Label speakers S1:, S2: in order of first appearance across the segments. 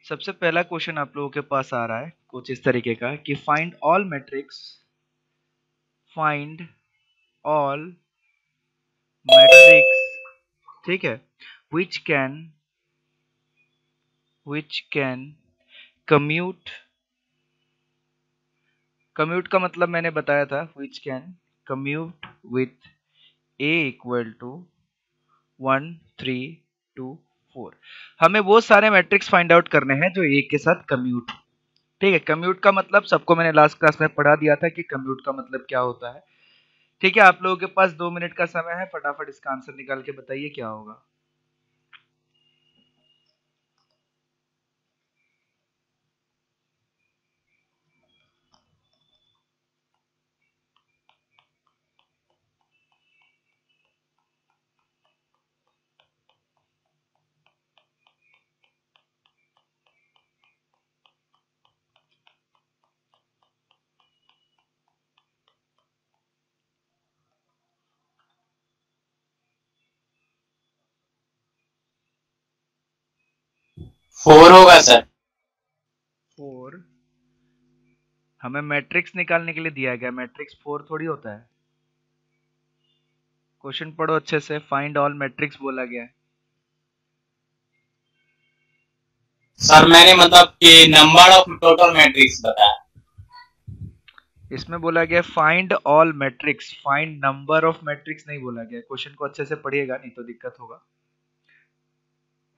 S1: सबसे पहला क्वेश्चन आप लोगों के पास आ रहा है कुछ इस तरीके का कि फाइंड ऑल मैट्रिक्स ठीक है विच कैन कम्यूट कम्यूट का मतलब मैंने बताया था which can commute with A equal to 1 3 2 4। हमें वो सारे मैट्रिक्स फाइंड आउट करने हैं जो ए के साथ कम्यूट। ठीक है, कम्यूट का मतलब सबको मैंने लास्ट क्लास में पढ़ा दिया था कि कम्यूट का मतलब क्या होता है। ठीक है, आप लोगों के पास 2 मिनट का समय है, फटाफट इसका आंसर निकाल के बताइए क्या होगा।
S2: फोर होगा सर।
S1: 4 हमें मैट्रिक्स निकालने के लिए दिया गया, मैट्रिक्स 4 थोड़ी होता है। क्वेश्चन पढ़ो अच्छे से, फाइंड ऑल मैट्रिक्स बोला गया है।
S2: सर मैंने मतलब कि नंबर ऑफ टोटल मैट्रिक्स बताया।
S1: इसमें बोला गया find all matrix, find number of matrix नहीं बोला गया। क्वेश्चन को अच्छे से पढ़िएगा नहीं तो दिक्कत होगा।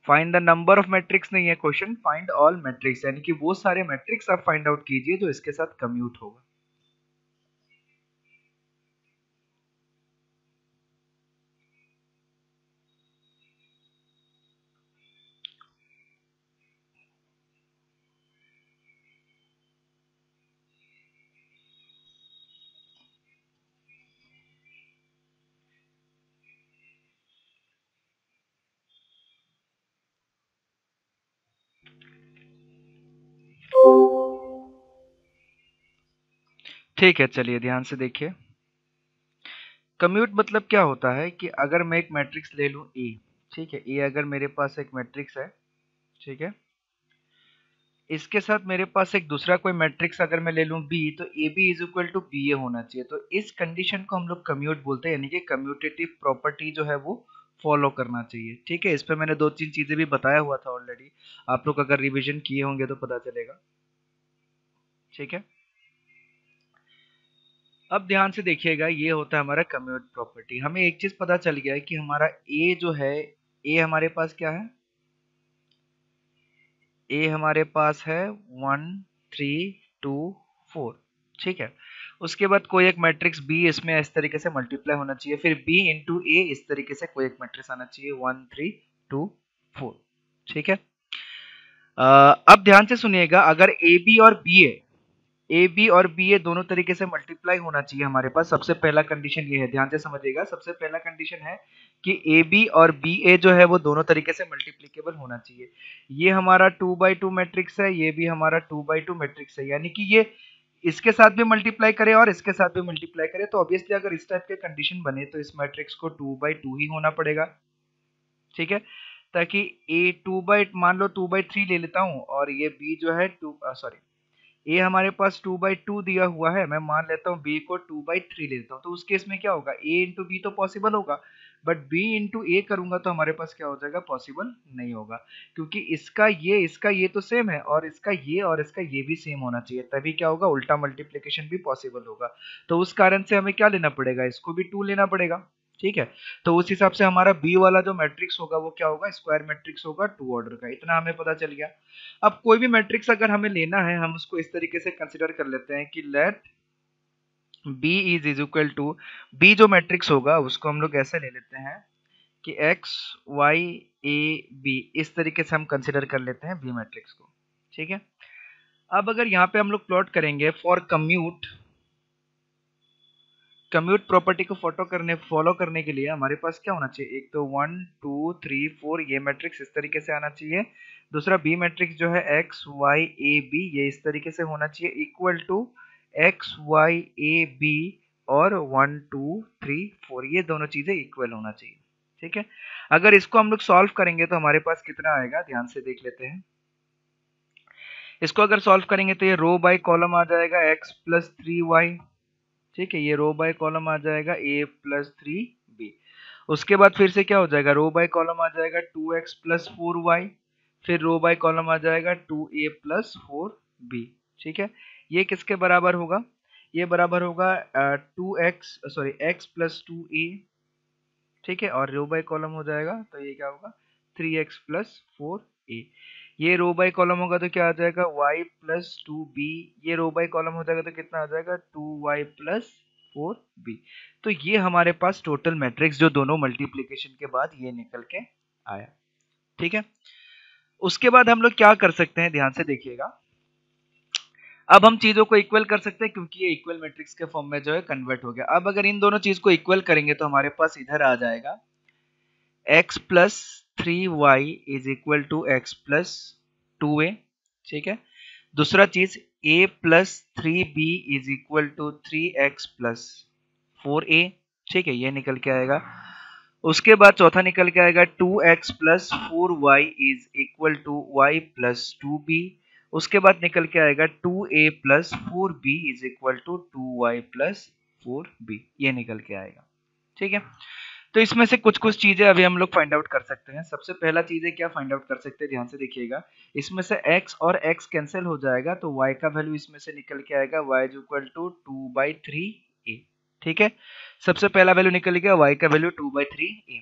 S1: Find the number of matrix नहीं है क्वेश्चन, फाइंड ऑल मैट्रिक्स यानी कि वो सारे मैट्रिक्स आप फाइंड आउट कीजिए जो इसके साथ कम्यूट होगा। ठीक है, चलिए ध्यान से देखिए। कम्यूट मतलब क्या होता है कि अगर मैं एक मैट्रिक्स ले लूं ए, ठीक है, ए अगर मेरे पास एक मैट्रिक्स है, ठीक है, इसके साथ मेरे पास एक दूसरा कोई मैट्रिक्स अगर मैं ले लूं बी, तो A B is equal to B A होना चाहिए। तो इस कंडीशन को हम लोग कम्यूट बोलते हैं, यानी कि कम्यूटेटिव प्रॉपर्टी जो है वो फॉलो करना चाहिए। ठीक है, इस पे मैंने 2-3 चीजें भी बताया हुआ था ऑलरेडी, आप लोग अगर रिवीजन किए होंगे तो पता चलेगा। ठीक है, अब ध्यान से देखिएगा, ये होता है हमारा कम्यूट प्रॉपर्टी। हमें एक चीज पता चल गया है कि हमारा ए जो है, ए हमारे पास क्या है, ए हमारे पास है 1 3 2 4। ठीक है, उसके बाद कोई एक मैट्रिक्स बी इसमें इस तरीके से मल्टीप्लाई होना चाहिए, फिर बी इंटू ए इस तरीके से कोई एक मैट्रिक्स आना चाहिए 1 3 2 4। ठीक है, अब ध्यान से सुनिएगा, अगर ए बी और बी ए दोनों तरीके से मल्टीप्लाई होना चाहिए हमारे पास। सबसे पहला कंडीशन ये है, ध्यान से समझिएगा, सबसे पहला कंडीशन है कि ए बी और बी ए जो है वो दोनों तरीके से मल्टीप्लीकेबल होना चाहिए। ये हमारा 2 by 2 मैट्रिक्स है, ये भी हमारा 2 by 2 मैट्रिक्स है, यानी कि ये इसके साथ भी मल्टीप्लाई करे और इसके साथ भी मल्टीप्लाई करे। तो ऑब्वियसली अगर इस टाइप के कंडीशन बने तो इस मैट्रिक्स को 2 by 2 ही होना पड़ेगा। ठीक है, ताकि ए 2 by मान लो 2 by 3 ले लेता हूँ, और ये बी जो है ए हमारे पास 2 by 2 दिया हुआ है, मैं मान लेता हूँ बी को 2 by 3 ले लेता हूँ। तो उस केस में क्या होगा, ए इंटू बी तो पॉसिबल होगा, बट बी इंटू ए करूंगा तो हमारे पास क्या हो जाएगा, पॉसिबल नहीं होगा, क्योंकि इसका ये तो सेम है, और इसका ये भी सेम होना चाहिए, तभी क्या होगा, उल्टा मल्टीप्लीकेशन भी पॉसिबल होगा। तो उस कारण से हमें क्या लेना पड़ेगा, इसको भी 2 लेना पड़ेगा। ठीक है, तो उस हिसाब से हमारा बी वाला जो मैट्रिक्स होगा वो क्या होगा, स्क्वायर मैट्रिक्स होगा 2 ऑर्डर का। इतना हमें पता चल गया। अब कोई भी मैट्रिक्स अगर हमें लेना है, हम उसको इस तरीके से कंसिडर कर लेते हैं कि let B is equal to, B जो मैट्रिक्स होगा उसको हम लोग ऐसे ले लेते हैं कि एक्स वाई ए बी, इस तरीके से हम कंसिडर कर लेते हैं बी मैट्रिक्स को। ठीक है, अब अगर यहाँ पे हम लोग प्लॉट करेंगे फॉर कम्यूट प्रॉपर्टी को फॉलो करने के लिए हमारे पास क्या होना चाहिए, एक तो 1 2 3 4 ये मैट्रिक्स इस तरीके से आना चाहिए, दूसरा बी मैट्रिक्स जो है एक्स वाई ए बी ये इस तरीके से होना चाहिए, equal to X Y A B और 1 2 3 4 ये दोनों चीजें इक्वल होना चाहिए। ठीक है, अगर इसको हम लोग सॉल्व करेंगे तो हमारे पास कितना आएगा, ध्यान से देख लेते हैं। इसको अगर सॉल्व करेंगे तो ये रो बाय कॉलम आ जाएगा x प्लस 3y, ठीक है, ये रो बाय कॉलम आ जाएगा a प्लस 3b। उसके बाद फिर से क्या हो जाएगा, रो बाय कॉलम आ जाएगा 2x प्लस 4y, फिर रो बाय कॉलम आ जाएगा 2a प्लस 4b, ठीक है। ये किसके बराबर होगा, ये बराबर होगा 2x प्लस 2a, ठीक है, और रो बाय कॉलम हो जाएगा तो ये क्या होगा 3x प्लस 4a। ये रो बाय कॉलम होगा तो क्या आ जाएगा y प्लस 2b, ये रो बाय कॉलम हो जाएगा तो कितना आ जाएगा 2y प्लस 4b। तो ये हमारे पास टोटल मैट्रिक्स जो दोनों मल्टीप्लिकेशन के बाद ये निकल के आया, ठीक है। उसके बाद हम लोग क्या कर सकते हैं, ध्यान से देखिएगा, अब हम चीजों को इक्वल कर सकते हैं क्योंकि ये इक्वल मैट्रिक्स के फॉर्म में जो है कन्वर्ट हो गया। अब अगर इन दोनों चीज को इक्वल करेंगे तो हमारे पास इधर आ जाएगा x plus 3y is equal to x plus 2a, ठीक है। दूसरा चीज a plus 3b is equal to 3x plus 4a, ठीक है, ये निकल के आएगा। उसके बाद चौथा निकल के आएगा 2x plus 4y is equal to y plus 2b। उसके बाद निकल के आएगा 2a plus 4b is equal to 2y plus 4b, ये निकल के आएगा, ठीक है। तो इसमें से कुछ कुछ चीजें अभी हम लोग फाइंड आउट कर सकते हैं। सबसे पहला चीज है क्या फाइंड आउट कर सकते हैं, ध्यान से देखिएगा, इसमें से x और x कैंसिल हो जाएगा तो y का वैल्यू इसमें से निकल के आएगा y is equal to 2/3a, ठीक है। सबसे पहला वैल्यू निकल गया y का वैल्यू 2/3a।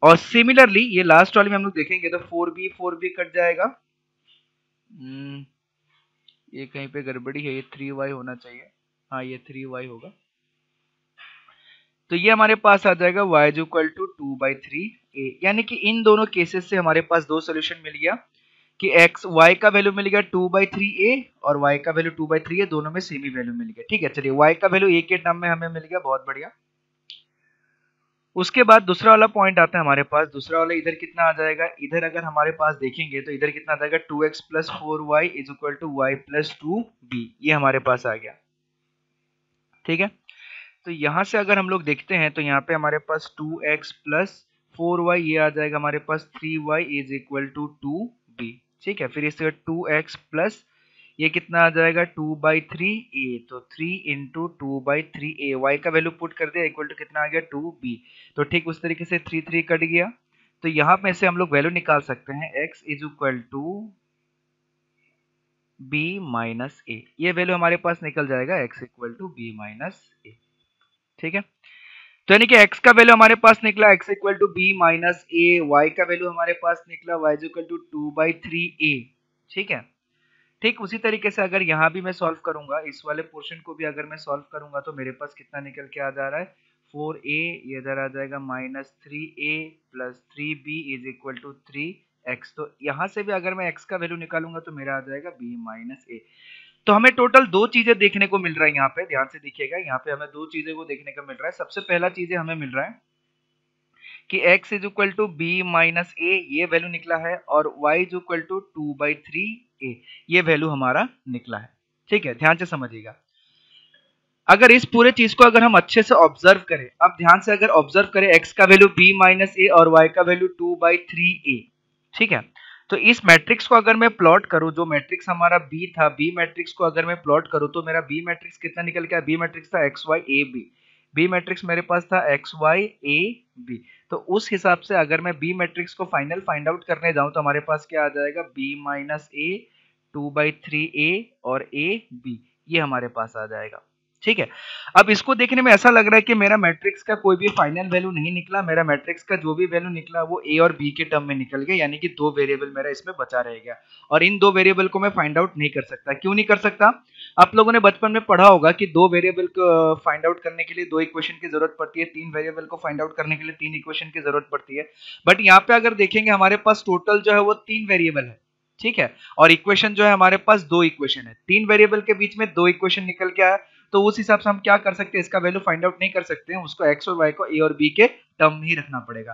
S1: और सिमिलरली ये लास्ट वाले में हम लोग देखेंगे तो 4b कट जाएगा, ये कहीं पे गड़बड़ी है, ये 3y होना चाहिए, हाँ ये 3y होगा। तो ये हमारे पास आ जाएगा y is equal to 2/3a, यानी कि इन दोनों केसेस से हमारे पास दो सोल्यूशन मिल गया कि y का वैल्यू मिल गया 2/3a और y का वैल्यू 2/3a, दोनों में सेम ही वैल्यू मिल गया, ठीक है। चलिए y का वैल्यू a के टर्म में हमें मिल गया, बहुत बढ़िया। उसके बाद दूसरा वाला पॉइंट आता है हमारे पास, दूसरा वाला इधर कितना आ जाएगा, इधर अगर हमारे पास देखेंगे तो इधर कितना आ जाएगा 2x plus 4y is equal to y plus 2b, ये हमारे पास आ गया, ठीक है। तो यहां से अगर हम लोग देखते हैं तो यहाँ पे हमारे पास 2x प्लस 4y ये आ जाएगा हमारे पास 3y is equal to 2b, ठीक है। फिर इसके 2x प्लस ये कितना आ जाएगा 2/3a, तो 3 इंटू 2/3a, y का वैल्यू पुट कर दिया इक्वल टू कितना आ गया 2b। तो ठीक उस तरीके से 3 कट गया, तो यहाँ पे से हम लोग वैल्यू निकाल सकते हैं x is equal to b minus a, ये वैल्यू हमारे पास निकल जाएगा x equal to b minus a, ठीक है। तो यानी कि x का वैल्यू हमारे पास निकला x equal to b minus a, y का वैल्यू हमारे पास निकला y इक्वल टू 2/3a, ठीक है। ठीक उसी तरीके से अगर यहाँ भी मैं सॉल्व करूंगा, इस वाले पोर्शन को भी अगर मैं सॉल्व करूंगा तो मेरे पास कितना निकल के आ जा रहा है 4a, ये इधर आ जाएगा minus 3a plus 3b is equal to 3x। तो यहाँ से भी अगर मैं x का वैल्यू निकालूंगा तो मेरा आ जाएगा b माइनस a। तो हमें टोटल दो चीजें देखने को मिल रहा है, यहाँ पे ध्यान से देखिएगा, यहाँ पे हमें दो चीजें को देखने को मिल रहा है। सबसे पहला चीजें हमें मिल रहा है कि x is equal to b minus a, ये वैल्यू निकला है, और y is equal to 2/3a, ये वैल्यू हमारा निकला है, ठीक है। ध्यान से समझिएगा, अगर इस पूरे चीज को अगर हम अच्छे से ऑब्जर्व करें, अब ध्यान से अगर ऑब्जर्व करें x का वैल्यू b माइनस a और y का वैल्यू 2/3a, ठीक है। तो इस मैट्रिक्स को अगर मैं प्लॉट करूं, जो मैट्रिक्स हमारा b था, b मैट्रिक्स को अगर मैं प्लॉट करूं तो मेरा b मैट्रिक्स कितना निकल गया, b मैट्रिक्स था xy a b, b matrix मेरे पास था xy a b। तो उस हिसाब से अगर मैं b मैट्रिक्स को फाइनल फाइंड आउट करने जाऊं तो हमारे पास क्या आ जाएगा b माइनस a 2/3a और a b, ये हमारे पास आ जाएगा, ठीक है। अब इसको देखने में ऐसा लग रहा है कि मेरा मैट्रिक्स का कोई भी फाइनल वैल्यू नहीं निकला, मेरा मैट्रिक्स का जो भी वैल्यू निकला वो a और b के टर्म में निकल गया, यानी कि दो वेरिएबल मेरा इसमें बचा रह गया, और इन दो वेरिएबल को मैं फाइंड आउट नहीं कर सकता। क्यों नहीं कर सकता, आप लोगों ने बचपन में पढ़ा होगा कि दो वेरिएबल को फाइंड आउट करने के लिए दो इक्वेशन की जरूरत पड़ती है, तीन वेरिएबल को फाइंड आउट करने के लिए तीन इक्वेशन की जरूरत पड़ती है। बट यहाँ पे अगर देखेंगे हमारे पास टोटल जो है वो तीन वेरिएबल है, ठीक है, और इक्वेशन जो है हमारे पास दो इक्वेशन है, तीन वेरिएबल के बीच में दो इक्वेशन निकल के आया, तो उस हिसाब से हम क्या कर सकते हैं, इसका वैल्यू फाइंड आउट नहीं कर सकते हैं, उसको x और y को a और b के टर्म ही रखना पड़ेगा।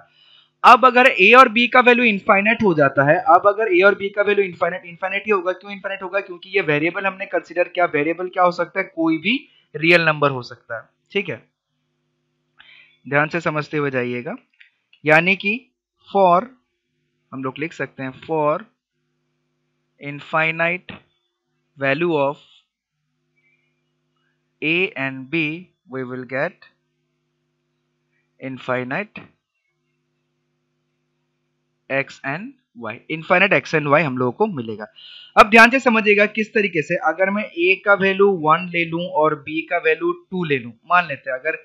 S1: अब अगर a और b का वैल्यू इनफाइनाइट हो जाता है, अब अगर a और b का वैल्यू इनफाइनाइट ही होगा, क्यों इनफाइनाइट होगा, क्योंकि ये वेरिएबल हमने कंसीडर किया, वेरिएबल क्या हो सकता है, कोई भी रियल नंबर हो सकता है, ठीक है। ध्यान से समझते हुए जाइएगा, यानी कि फॉर हम लोग लिख सकते हैं for infinite value of a and b, we will get infinite x and y, infinite x and y हम लोगों को मिलेगा। अब ध्यान से समझिएगा किस तरीके से, अगर मैं a का वैल्यू 1 ले लूं और b का वैल्यू 2 ले लूं, मान लेते हैं अगर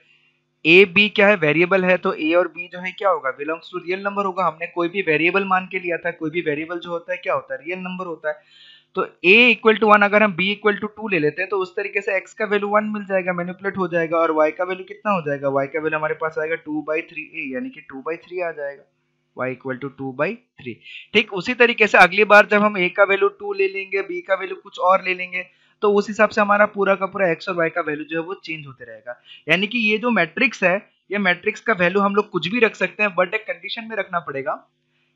S1: a b क्या है, वेरिएबल है, तो a और b जो है क्या होगा, बिलोंग्स टू रियल नंबर होगा। हमने कोई भी वेरिएबल मान के लिया था, कोई भी वेरिएबल जो होता है क्या होता है, रियल नंबर होता है। तो a इक्वल टू 1 अगर हम b इक्वल टू 2 ले लेते हैं तो उस तरीके से x का वैल्यू 1 मिल जाएगा, मैनिपुलेट हो जाएगा, और y का वैल्यू कितना हो जाएगा, y का वैल्यू हमारे पास आएगा 2/3a, यानी कि 2/3 आ जाएगा, y इक्वल टू 2/3। ठीक उसी तरीके से अगली बार जब हम a का वैल्यू 2 ले लेंगे, b का वैल्यू कुछ और ले लेंगे, तो उस हिसाब से हमारा पूरा का पूरा x और y का वैल्यू जो है वो चेंज होते रहेगा। यानी कि ये जो मैट्रिक्स है, ये मैट्रिक्स का वैल्यू हम लोग कुछ भी रख सकते हैं, बट एक कंडीशन में रखना पड़ेगा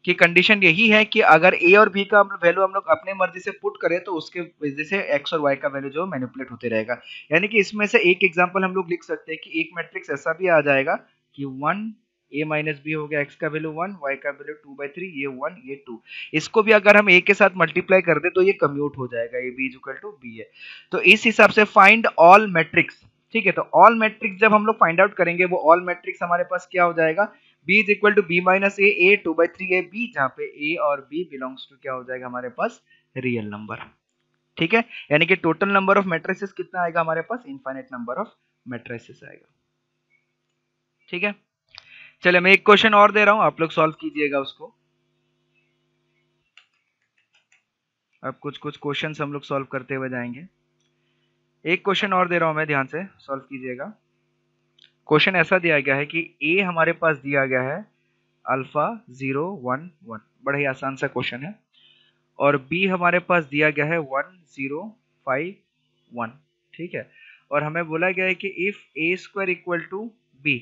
S1: कि कंडीशन यही है कि अगर a और b का वैल्यू हम लोग अपने मर्जी से पुट करें तो उसके वजह से x और y का वैल्यू जो मैनिपुलेट होते रहेगा। यानी कि इसमें से एक एग्जांपल हम लोग लिख सकते हैं कि एक मैट्रिक्स ऐसा भी आ जाएगा कि 1 a माइनस बी हो गया, x का वैल्यू 1, y का वैल्यू 2/3, ये 1 ये 2। इसको भी अगर हम a के साथ मल्टीप्लाई कर दे तो ये कम्यूट हो जाएगा, a b equal to b है। तो इस हिसाब से फाइंड ऑल मैट्रिक्स, ठीक है, तो ऑल मैट्रिक्स जब हम लोग फाइंड आउट करेंगे, वो ऑल मैट्रिक्स हमारे पास क्या हो जाएगा, b is equal to b minus a 2/3 b, जहाँ पे a और b बिलोंग्स टू क्या हो जाएगा हमारे पास, रियल नंबर। ठीक है, यानी कि टोटल नंबर ऑफ मैट्रिसेस कितना आएगा हमारे पास, इनफाइनाइट नंबर ऑफ मैट्रिसेस आएगा। ठीक है, चलिए मैं एक क्वेश्चन और दे रहा हूं, आप लोग सॉल्व कीजिएगा उसको। अब कुछ कुछ क्वेश्चंस हम लोग सॉल्व करते हुए जाएंगे। एक क्वेश्चन और दे रहा हूं मैं, ध्यान से सॉल्व कीजिएगा। क्वेश्चन ऐसा दिया गया है कि a हमारे पास दिया गया है अल्फा 0 1 1, बड़ा ही आसान सा क्वेश्चन है, और b हमारे पास दिया गया है 1 0 5 1। ठीक है, और हमें बोला गया है कि if a square equal to b,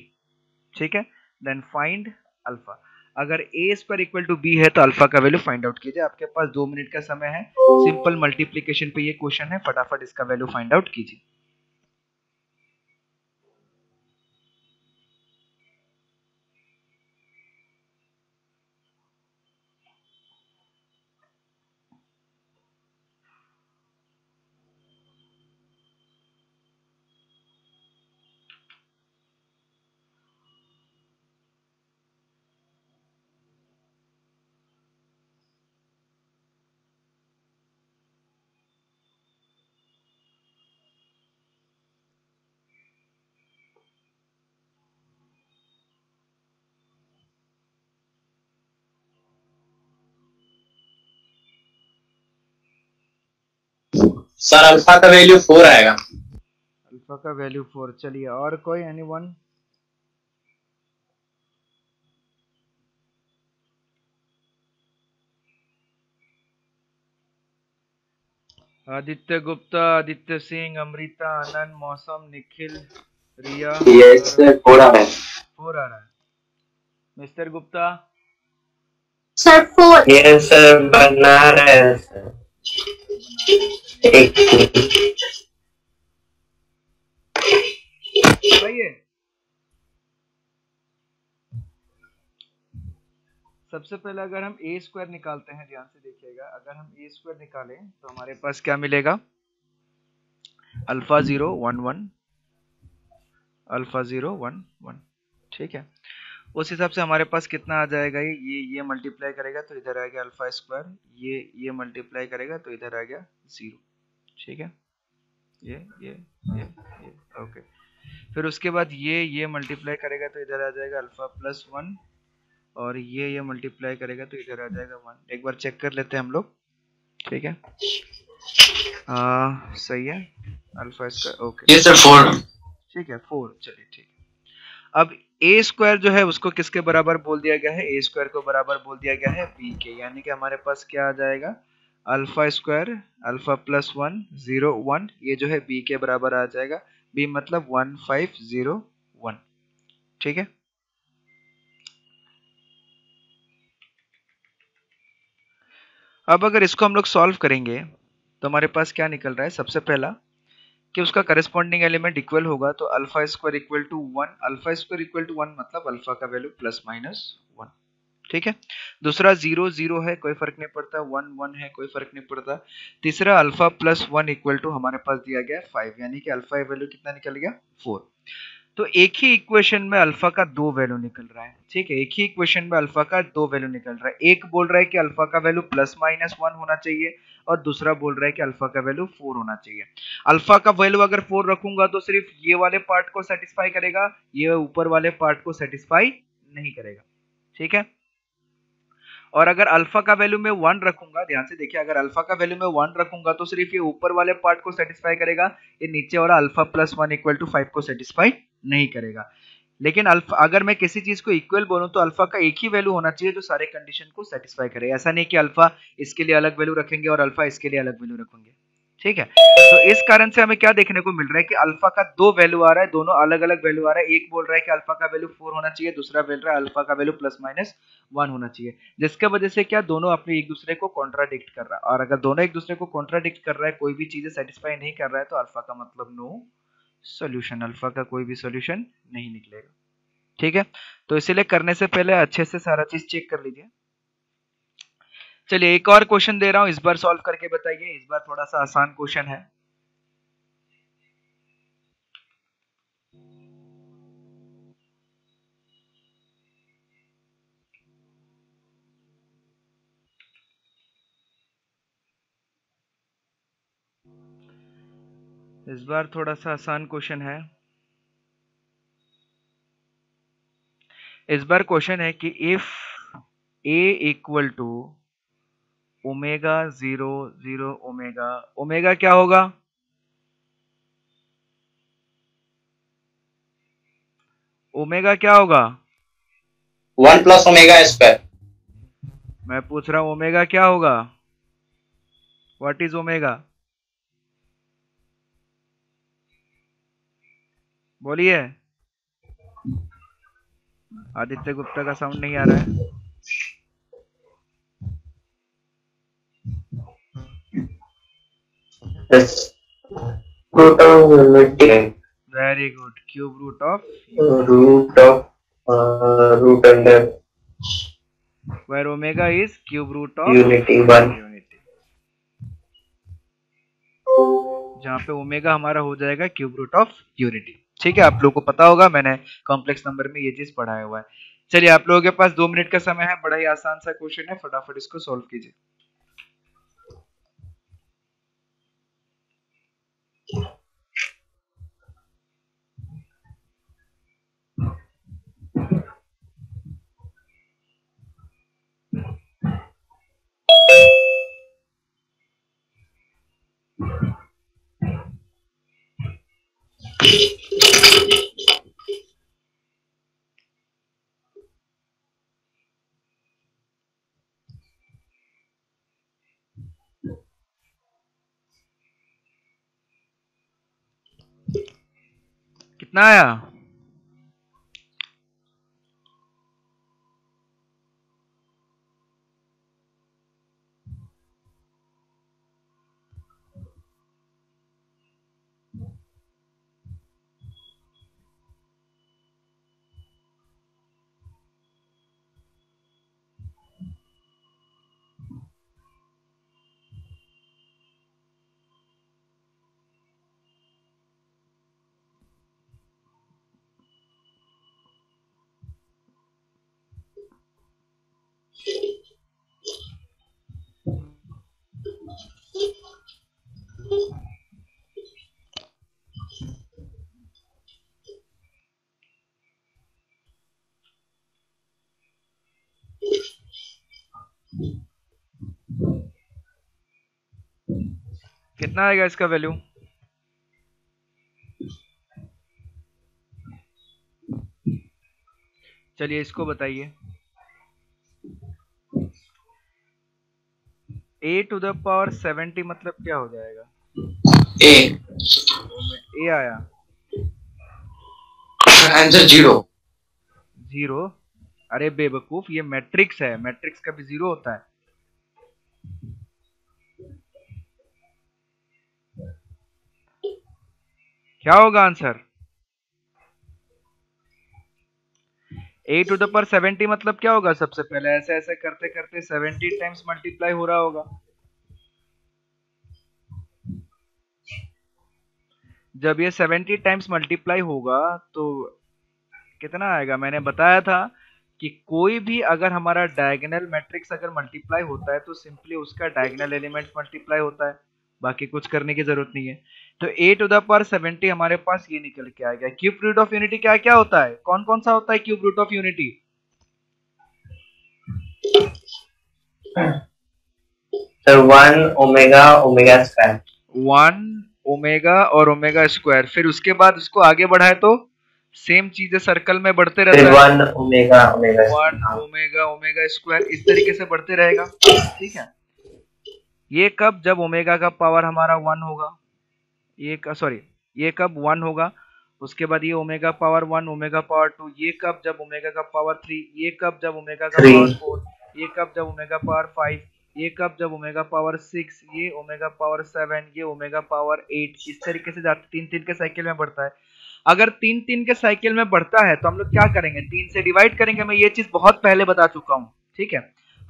S1: ठीक है, देन फाइंड अल्फा। अगर a square equal to b है तो अल्फा का वैल्यू फाइंड आउट कीजिए। आपके पास 2 मिनट का समय है, सिंपल मल्टीप्लिकेशन पे ये क्वेश्चन है, फटाफट इसका वैल्यू फाइंड आउट कीजिए।
S2: सर अल्फा का वैल्यू 4 आएगा।
S1: अल्फा का वैल्यू 4, चलिए और कोई एनीवन? आदित्य गुप्ता, आदित्य सिंह, अमृता, आनंद, मौसम, निखिल, रिया,
S2: यस सर 4 आ रहा है।
S1: 4 आ रहा है। Mister Gupta
S3: sir 4।
S2: Yes sir बना रहे हैं सर। एक
S1: भाई सबसे पहले अगर हम a स्क्वायर निकालते हैं, ध्यान से देखिएगा, अगर हम a स्क्वायर निकालें तो हमारे पास क्या मिलेगा, अल्फा 0 1 1, अल्फा 0 1 1। ठीक है, उस हिसाब से हमारे पास कितना आ जाएगा, ये मल्टीप्लाई करेगा तो इधर आ गया अल्फा स्क्वायर, ये मल्टीप्लाई करेगा तो इधर आ गया 0। ठीक है, ये ओके, फिर उसके बाद ये मल्टीप्लाई करेगा तो इधर आ जाएगा अल्फा प्लस 1, और ये मल्टीप्लाई करेगा तो इधर आ जाएगा 1। एक बार चेक कर लेते हैं हम लोग। ठीक है, सही है, alpha square okay,
S2: yes sir 4।
S1: ठीक है 4, चलिए ठीक है। अब ए स्क्वायर जो है उसको किसके बराबर बोल दिया गया है, ए स्क्वायर को बराबर बोल दिया गया है बी के, यानी कि हमारे पास क्या आ जाएगा, अल्फा स्क्वायर अल्फा प्लस 1 0 1, ये जो है बी के बराबर आ जाएगा, बी मतलब 1 5 0 1। ठीक है, अब अगर इसको हम लोग सॉल्व करेंगे तो हमारे पास क्या निकल रहा है, सबसे पहला कि उसका करस्पॉन्डिंग एलिमेंट इक्वल होगा, तो alpha square equal to 1, alpha square equal to 1 मतलब अल्फा का वैल्यू प्लस माइनस 1। ठीक है। दूसरा 0 0 है, कोई फर्क नहीं पड़ता। 1 1 है, कोई फर्क नहीं पड़ता। तीसरा अल्फा प्लस 1 इक्वल टू हमारे पास दिया गया है 5, यानी कि अल्फा वैल्यू कितना निकल गया 4। तो एक ही इक्वेशन में अल्फा का दो वैल्यू निकल रहा है, ठीक है। एक ही इक्वेशन में अल्फा का दो वैल्यू निकल रहा है। एक बोल रहा है कि अल्फा का वैल्यू प्लस माइनस 1 होना चाहिए और दूसरा बोल रहा है कि अल्फा का वैल्यू 4 होना चाहिए। अल्फा का वैल्यू अगर 4 रखूंगा तो सिर्फ ये वाले पार्ट को सेटिस्फाई करेगा, ये ऊपर वाले पार्ट को सेटिस्फाई नहीं करेगा, ठीक है। और अगर अल्फा का वैल्यू मैं 1 रखूंगा, ध्यान से देखिए, अगर अल्फा का वैल्यू मैं 1 रखूंगा तो सिर्फ ये ऊपर वाले पार्ट को सेटिस्फाई करेगा, ये नीचे वाला अल्फा प्लस 1 इक्वल टू 5 को सेटिस्फाई नहीं करेगा। लेकिन अल्फा अगर मैं किसी चीज को इक्वल बोलूं तो अल्फा का एक ही वैल्यू होना चाहिए जो सारे कंडीशन को सेटिस्फाई करे। ऐसा नहीं कि अल्फा इसके लिए अलग वैल्यू रखेंगे और अल्फा इसके लिए अलग वैल्यू रखेंगे, ठीक है। तो इस कारण से हमें क्या देखने को मिल रहा है कि अल्फा का दो वैल्यू आ रहा है, दोनों अलग अलग वैल्यू आ रहा है। एक बोल रहा है कि अल्फा का वैल्यू 4 होना चाहिए, दूसरा बोल रहा है अल्फा का वैल्यू प्लस माइनस 1 होना चाहिए, जिसके वजह से क्या दोनों अपने एक दूसरे को कॉन्ट्राडिक्ट कर रहा है। और अगर दोनों एक दूसरे को कॉन्ट्राडिक्ट कर रहा है, कोई भी चीजें सेटिस्फाई नहीं कर रहा है, तो अल्फा का मतलब नो सोल्यूशन, अल्फा का कोई भी सोल्यूशन नहीं निकलेगा, ठीक है। तो इसीलिए करने से पहले अच्छे से सारा चीज चेक कर लीजिए। चलिए एक और क्वेश्चन दे रहा हूं, इस बार सॉल्व करके बताइए। इस बार थोड़ा सा आसान क्वेश्चन है। इस बार थोड़ा सा आसान क्वेश्चन है। इस बार क्वेश्चन है कि if a equal to omega 0 0 omega, omega क्या होगा? ओमेगा क्या होगा?
S2: 1 प्लस ओमेगा स्क्वायर।
S1: मैं पूछ रहा हूं ओमेगा क्या होगा? What is omega? बोलिए। आदित्य गुप्ता का साउंड नहीं आ रहा है।
S4: Root of unity.
S1: Very good, cube root of
S4: Root of root under
S1: where omega is cube root of
S4: unity 1.
S1: Unity, जहाँ पे ओमेगा हमारा हो जाएगा क्यूब रूट ऑफ यूनिटी, ठीक है। आप लोगों को पता होगा, मैंने कॉम्प्लेक्स नंबर में ये चीज पढ़ाया हुआ है। चलिए आप लोगों के पास 2 मिनट का समय है, बड़ा ही आसान सा क्वेश्चन है, फटाफट इसको सॉल्व कीजिए। कितना आया? कितना आएगा इसका वैल्यू? चलिए इसको बताइए। a टू द पावर 70 मतलब क्या हो जाएगा?
S2: ए
S1: ए आया
S2: आंसर 0।
S1: 0? अरे बेवकूफ, ये मैट्रिक्स है, मैट्रिक्स का भी 0 होता है। क्या होगा answer? A to the power 70 मतलब क्या होगा? सबसे पहले ऐसे ऐसे करते करते 70 टाइम्स मल्टीप्लाई हो रहा होगा। जब ये 70 टाइम्स मल्टीप्लाई होगा तो कितना आएगा? मैंने बताया था कि कोई भी अगर हमारा डायगोनल मैट्रिक्स अगर मल्टीप्लाई होता है तो सिंपली उसका डायगोनल एलिमेंट मल्टीप्लाई होता है, बाकी कुछ करने की जरूरत नहीं है। तो ए टू द पावर 70 हमारे पास ये निकल के आ गया। क्यूब रूट ऑफ यूनिटी क्या क्या होता है? कौन कौन सा होता है cube root of unity?
S4: Sir 1 omega square.
S1: 1 omega और ओमेगा स्क्वायर, फिर उसके बाद उसको आगे बढ़ाए तो सेम चीजें सर्कल में बढ़ते
S4: फिर
S1: रहता है।
S4: 1 ओमेगा
S1: 1 ओमेगा ओमेगा स्क्वायर इस तरीके से बढ़ते रहेगा। ठीक है, ये कब? जब ओमेगा का पावर हमारा 1 होगा। ये सॉरी, ये कब 1 होगा? उसके बाद ये ओमेगा पावर 1 ओमेगा पावर 2, ये कब? जब ओमेगा का पावर 3, ये कब? जब ओमेगा का
S4: 3
S1: पावर 4, ये कब? जब ओमेगा पावर 5, ये कब? जब ओमेगा पावर 6, ये ओमेगा पावर 7, ये ओमेगा पावर 8, इस तरीके से जाते तीन तीन के साइकिल में बढ़ता है। अगर तीन तीन के साइकिल में बढ़ता है तो हम लोग क्या करेंगे? 3 से डिवाइड करेंगे। मैं ये चीज बहुत पहले बता चुका हूँ। ठीक है,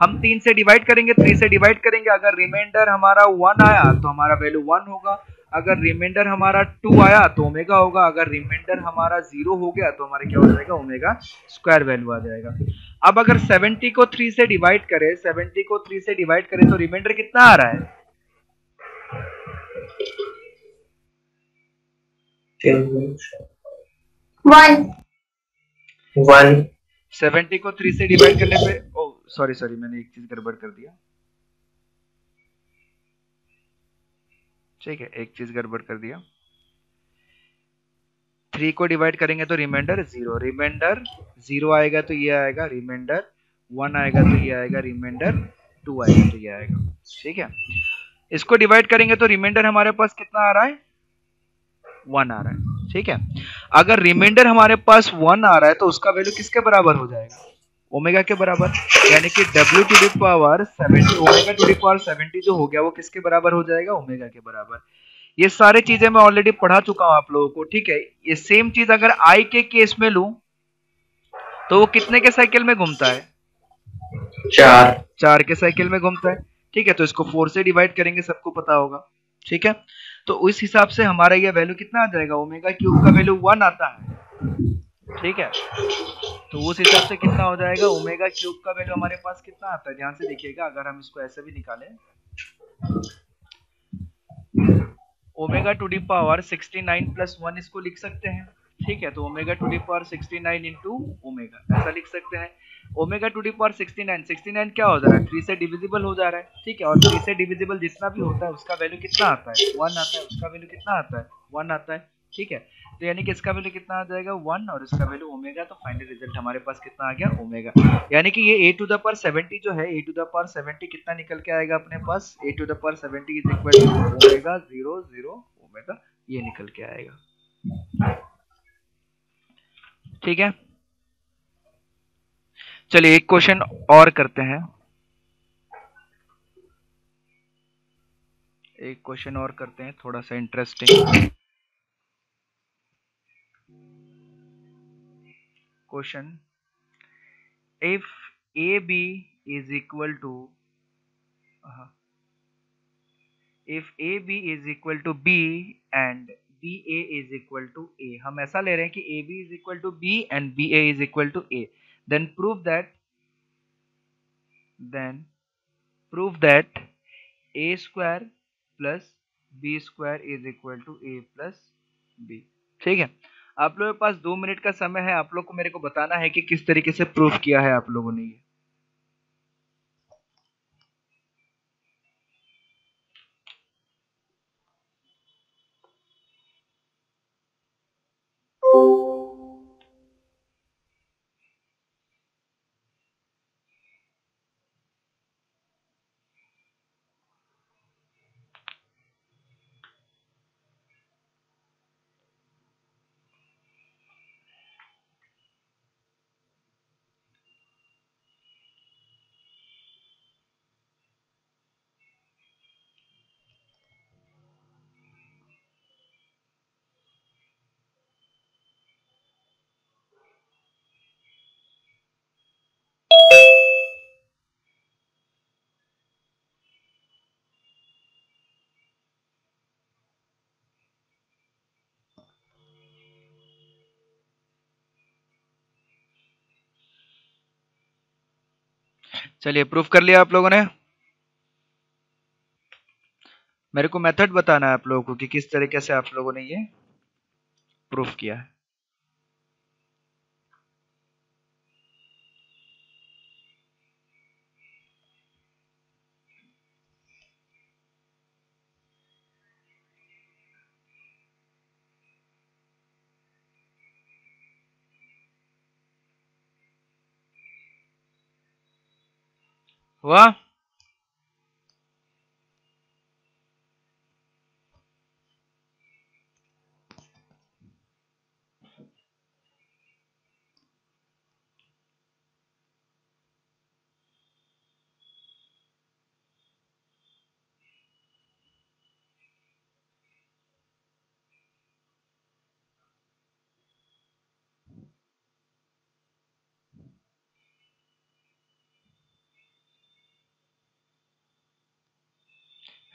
S1: हम 3 से डिवाइड करेंगे, 3 से डिवाइड करेंगे, अगर रिमाइंडर हमारा 1 आया तो हमारा वैल्यू 1 होगा, अगर रिमाइंडर हमारा 2 आया तो ओमेगा होगा, अगर रिमाइंडर हमारा 0 हो गया तो हमारा क्या हो जाएगा? ओमेगा स्क्वायर वैल्यू आ जाएगा। अब अगर 70 को 3 से डिवाइड करें, 70 को 3 से डिवाइड करें तो रिमाइंडर कितना आ रहा है?
S4: 1
S1: 70 को 3 से डिवाइड करने पे, ओ सॉरी सॉरी, मैंने एक चीज गड़बड़ कर दिया। ठीक है, एक चीज गड़बड़ कर दिया। 3 को डिवाइड करेंगे तो रिमाइंडर 0, रिमाइंडर 0 आएगा तो ये आएगा, रिमाइंडर 1 आएगा तो ये आएगा, रिमाइंडर 2 आएगा तो ये आएगा। ठीक है, इसको डिवाइड करेंगे तो रिमाइंडर हमारे पास कितना आ रहा है? 1 आ रहा है। ठीक है, अगर रिमाइंडर हमारे पास 1 आ रहा है तो उसका वैल्यू किसके बराबर हो जाएगा? ओमेगा के बराबर। यानी कि w to the power 70, omega to the power 70 जो हो गया वो किसके बराबर हो जाएगा? ओमेगा के बराबर। ये सारे चीजें मैं ऑलरेडी पढ़ा चुका हूं आप लोगों को। ठीक है, ये सेम चीज अगर आई के केस में लूं तो वो कितने के साइकिल में घूमता है? 4 के साइकिल में घूमता है। ठीक है, तो इसको 4 से डिवाइड करेंगे, सबको पता होगा। ठीक है, तो उस हिसाब से हमारा ये वैल्यू कितना आ जाएगा? ओमेगा क्यूब का वैल्यू 1 आता है। ठीक है, तो उस हिसाब से कितना हो जाएगा? ओमेगा क्यूब का वैल्यू हमारे पास कितना आता है? ध्यान से देखिएगा, अगर हम इसको ऐसे भी निकालें, omega to the power 69 plus 1 इसको लिख सकते हैं। ठीक है, तो omega to the power 69 into omega ऐसा लिख सकते हैं। ओमेगा टू दी पावर 69, 69 क्या हो जा रहा है? 3 से डिविजिबल हो जा रहा है। ठीक है, और 3 से डिविजिबल जितना भी होता है उसका वैल्यू कितना आता है? 1 आता है। उसका वैल्यू कितना आता है? 1 आता है। ठीक है, तो यानी कि इसका वैल्यू कितना आ जाएगा? 1, और इसका वैल्यू ओमेगा, तो फाइनल रिजल्ट हमारे पास कितना आ गया? ओमेगा। यानी कि ये a टू द पावर 70 जो है, a टू द पावर 70 कितना निकल के आएगा अपने पास? a to the power 70 is equal to omega 0 0 omega, ये निकल के आएगा। ठीक है, चलिए एक क्वेश्चन और करते हैं। एक क्वेश्चन और करते हैं, थोड़ा सा interesting question. If AB is equal to if AB is equal to B and BA is equal to A, हम ऐसा ले रहे हैं कि AB is equal to B and BA is equal to A, then prove that A square plus B square is equal to A plus B। ठीक है, आप लोगों के पास 2 मिनट का समय है, आप लोग को मेरे को बताना है कि किस तरीके से प्रूफ किया है आप लोगों ने ये। चलिए प्रूफ कर लिया आप लोगों ने। मेरे को मेथड बताना है आप लोगों को कि किस तरीके से आप लोगों ने ये प्रूफ किया है। वाह,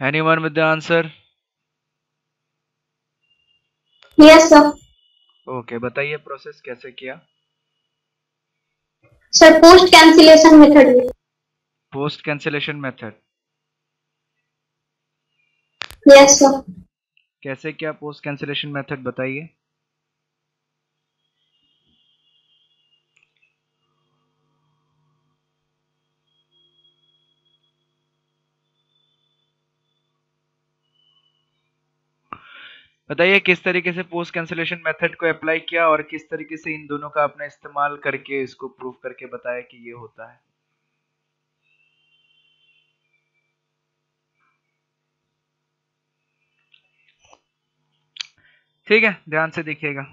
S1: anyone with the answer?
S3: Yes, sir.
S1: Okay, बताइए प्रोसेस कैसे किया।
S3: Sir, post cancellation method में।
S1: Post cancellation method
S3: Yes, sir.
S1: कैसे किया? पोस्ट कैंसिलेशन मेथड बताइए। बताइए किस तरीके से पोस्ट कैंसिलेशन मेथड को अप्लाई किया और किस तरीके से इन दोनों का आपने इस्तेमाल करके इसको प्रूफ करके बताया कि ये होता है। ठीक है, ध्यान से देखिएगा।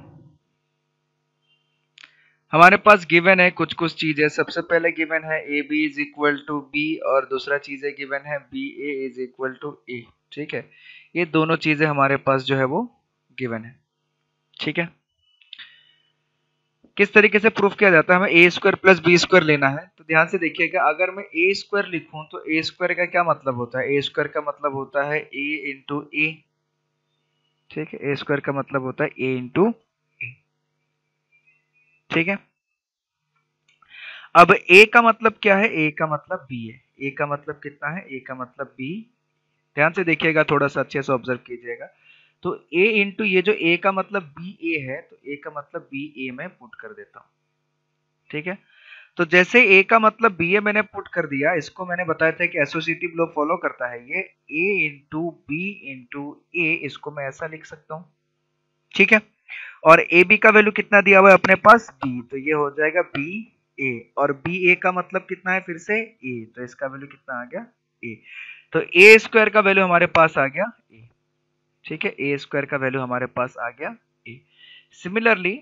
S1: हमारे पास गिवन है कुछ कुछ चीजें। सबसे पहले गिवन है A B is equal to B और दूसरा चीज है गिवन है B A is equal to A. ठीक है, ये दोनों चीजें हमारे पास जो है वो गिवन है। ठीक है, किस तरीके से प्रूफ किया जाता है? हमें ए स्क्वायर प्लस बी स्क्वायर लेना है। तो ध्यान से देखिएगा, अगर मैं ए स्क्वायर लिखूं तो ए स्क्वायर का क्या मतलब होता है? ए स्क्वायर का मतलब होता है ए इंटू ए। ठीक है, ए स्क्वायर का मतलब होता है ए इंटू ए। ठीक है, अब a का मतलब क्या है? a का मतलब b है। a का मतलब कितना है? a का मतलब b। ध्यान से देखिएगा, थोड़ा सा अच्छे से ऑब्जर्व कीजिएगा। तो a इंटू ये जो a का मतलब b a है, तो a का मतलब b a में पुट कर देता हूं। ठीक है, तो जैसे a का मतलब b a मैंने पुट कर दिया, इसको मैंने बताया था कि एसोसिएटिव लॉ फॉलो करता है ये। a इंटू बी इंटू ए, इसको मैं ऐसा लिख सकता हूं। ठीक है, और ए बी का वैल्यू कितना दिया हुआ है अपने पास? b, तो ये हो जाएगा b a, और बी ए का मतलब कितना है फिर से? a, तो इसका वैल्यू कितना आ गया? a। तो ए स्क्वायर का वैल्यू हमारे पास आ गया a। ठीक है, ए स्क्वायर का वैल्यू हमारे पास आ गया a। सिमिलरली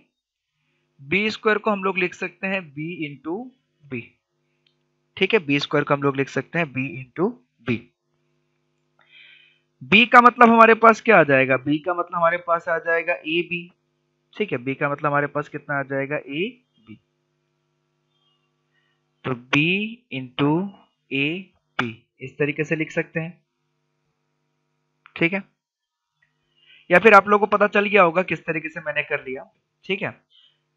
S1: बी स्क्वायर को हम लोग लिख सकते हैं b इंटू बी। ठीक है, बी स्क्वायर को हम लोग लिख सकते हैं b इंटू बी। b का मतलब हमारे पास क्या आ जाएगा? b का मतलब हमारे पास आ जाएगा ए बी। ठीक है, b का मतलब हमारे पास कितना आ जाएगा? A B. तो b इंटू ए बी इस तरीके से लिख सकते हैं। ठीक है, या फिर आप लोगों को पता चल गया होगा किस तरीके से मैंने कर लिया। ठीक है,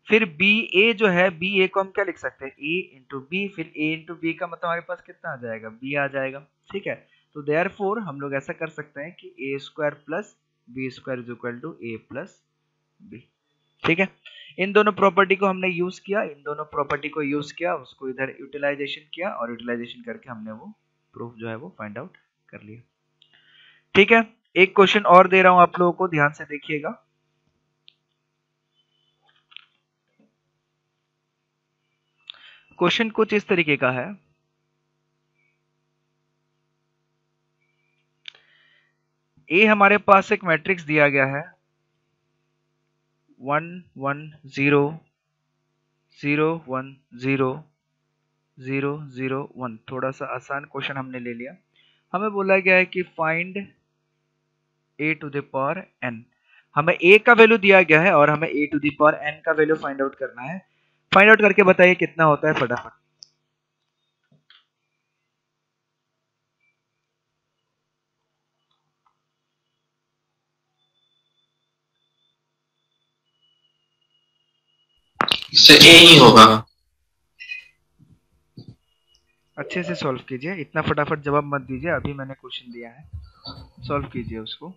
S1: फिर बी ए जो है, बी ए को हम क्या लिख सकते हैं? ए इंटू बी। फिर ए इंटू बी का मतलब हमारे पास कितना आ जाएगा? बी आ जाएगा। ठीक है, तो देयरफॉर हम लोग ऐसा कर सकते हैं कि A square plus B square is equal to A plus B. ठीक है, इन दोनों प्रॉपर्टी को हमने यूज किया, इन दोनों प्रॉपर्टी को यूज किया, उसको इधर यूटिलाइजेशन किया और यूटिलाइजेशन करके हमने वो प्रूफ जो है वो फाइंड आउट कर लिया। ठीक है, एक क्वेश्चन और दे रहा हूं आप लोगों को, ध्यान से देखिएगा। क्वेश्चन कुछ इस तरीके का है। ए हमारे पास एक मैट्रिक्स दिया गया है 1 1 0 0 1 0 0 0 1। थोड़ा सा आसान क्वेश्चन हमने ले लिया। हमें बोला गया है कि find a to the power n। हमें a का वैल्यू दिया गया है और हमें a to the power n का वैल्यू फाइंड आउट करना है। फाइंड आउट करके बताइए कितना होता है फटाफट।
S2: इससे ए ही होगा।
S1: अच्छे से सॉल्व कीजिए, इतना फटाफट जवाब मत दीजिए, अभी मैंने क्वेश्चन दिया है, सॉल्व कीजिए उसको।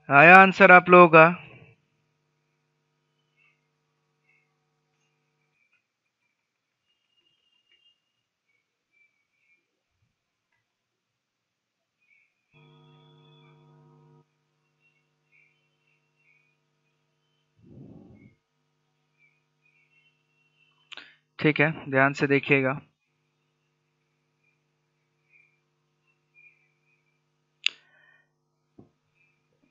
S1: आया आंसर आप लोगों का? ठीक है, ध्यान से देखिएगा।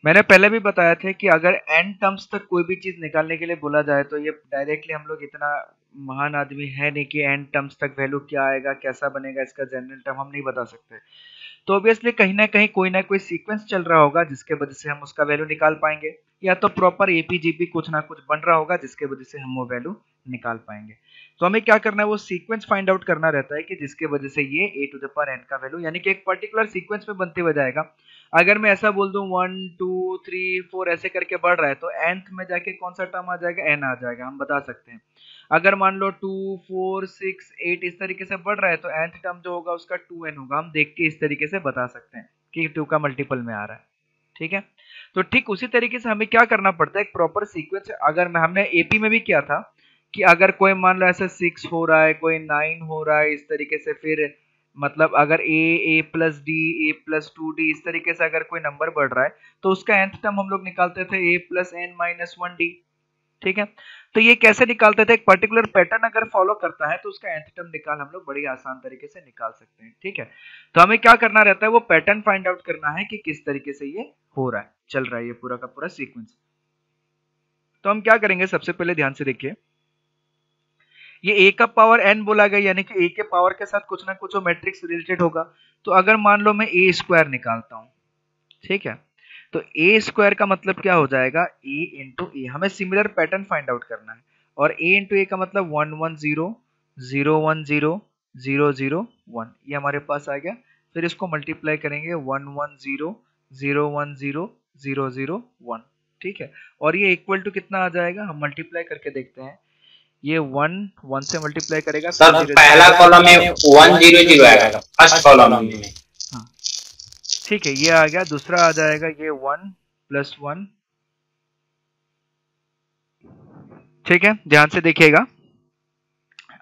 S1: मैंने पहले भी बताया था कि अगर n टर्म्स तक कोई भी चीज निकालने के लिए बोला जाए तो ये डायरेक्टली हम लोग इतना महान आदमी है नहीं कि n टर्म्स तक वैल्यू क्या आएगा, कैसा बनेगा, इसका जनरल टर्म हम नहीं बता सकते। तो ऑब्वियसली कहीं ना कोई सीक्वेंस चल रहा होगा जिसके वजह से हम उसका वैल्यू निकाल पाएंगे, या तो प्रॉपर एपीजीपी कुछ ना कुछ बन रहा होगा जिसके वजह से हम वो वैल्यू निकाल पाएंगे। तो हमें क्या करना है, वो सीक्वेंस फाइंड आउट करना रहता है कि जिसके वजह से ये a to the power n का वैल्यू यानी कि एक पर्टिकुलर सीक्वेंस में बनते हुए जाएगा। अगर मैं ऐसा बोल दूं 1 2 3 4 ऐसे करके बढ़ रहा है तो nth में जाके कौन सा टर्म आ जाएगा, n आ जाएगा, हम बता सकते हैं। अगर मान लो 2 4 6 8 इस तरीके से बढ़ रहा है तो nth टर्म जो होगा उसका 2n होगा, हम देख के इस तरीके से बता सकते हैं कि 2 का मल्टीपल में आ रहा है। ठीक है, तो ठीक उसी तरीके से हमें क्या करना पड़ता है, एक प्रॉपर सीक्वेंस। अगर हमने एपी में भी किया था कि अगर कोई मान लो ऐसा 6 हो रहा है, कोई 9 हो रहा है, इस तरीके से, फिर मतलब अगर a plus D, a plus 2d इस तरीके से अगर कोई नंबर बढ़ रहा है तो उसका nth टर्म हम लोग निकालते थे a plus n minus 1d। ठीक है, तो ये कैसे निकालते थे, एक पर्टिकुलर पैटर्न अगर फॉलो करता है तो उसका nth टर्म निकाल हम लोग बड़ी आसान तरीके से निकाल सकते हैं। ठीक है, तो हमें क्या करना रहता है, वो पैटर्न फाइंड आउट करना है कि किस तरीके से ये हो रहा है, चल रहा है ये पूरा का पूरा सीक्वेंस। तो हम क्या करेंगे, सबसे पहले ध्यान से देखिए, ये a का पावर n बोला गया यानी कि a के पावर के साथ कुछ ना कुछ वो मैट्रिक्स रिलेटेड होगा। तो अगर मान लो मैं a स्क्वायर निकालता हूं, ठीक है, तो a स्क्वायर का मतलब क्या हो जाएगा, a इंटू ए, हमें सिमिलर पैटर्न फाइंड आउट करना है। और a इंटू ए का मतलब 1 1 0 0 1 0 0 0 1, ये हमारे पास आ गया। फिर इसको मल्टीप्लाई करेंगे 1 1 0 0 1 0 0 0 1। ठीक है, और ये इक्वल टू कितना आ जाएगा, हम मल्टीप्लाई करके देखते हैं। ये 1 1 से मल्टीप्लाई करेगा,
S2: सर पहला कॉलम में 1 0 0 आएगा फर्स्ट कॉलम में।
S1: हाँ ठीक है, ये आ गया। दूसरा आ जाएगा ये 1 प्लस 1। ठीक है, ध्यान से देखिएगा।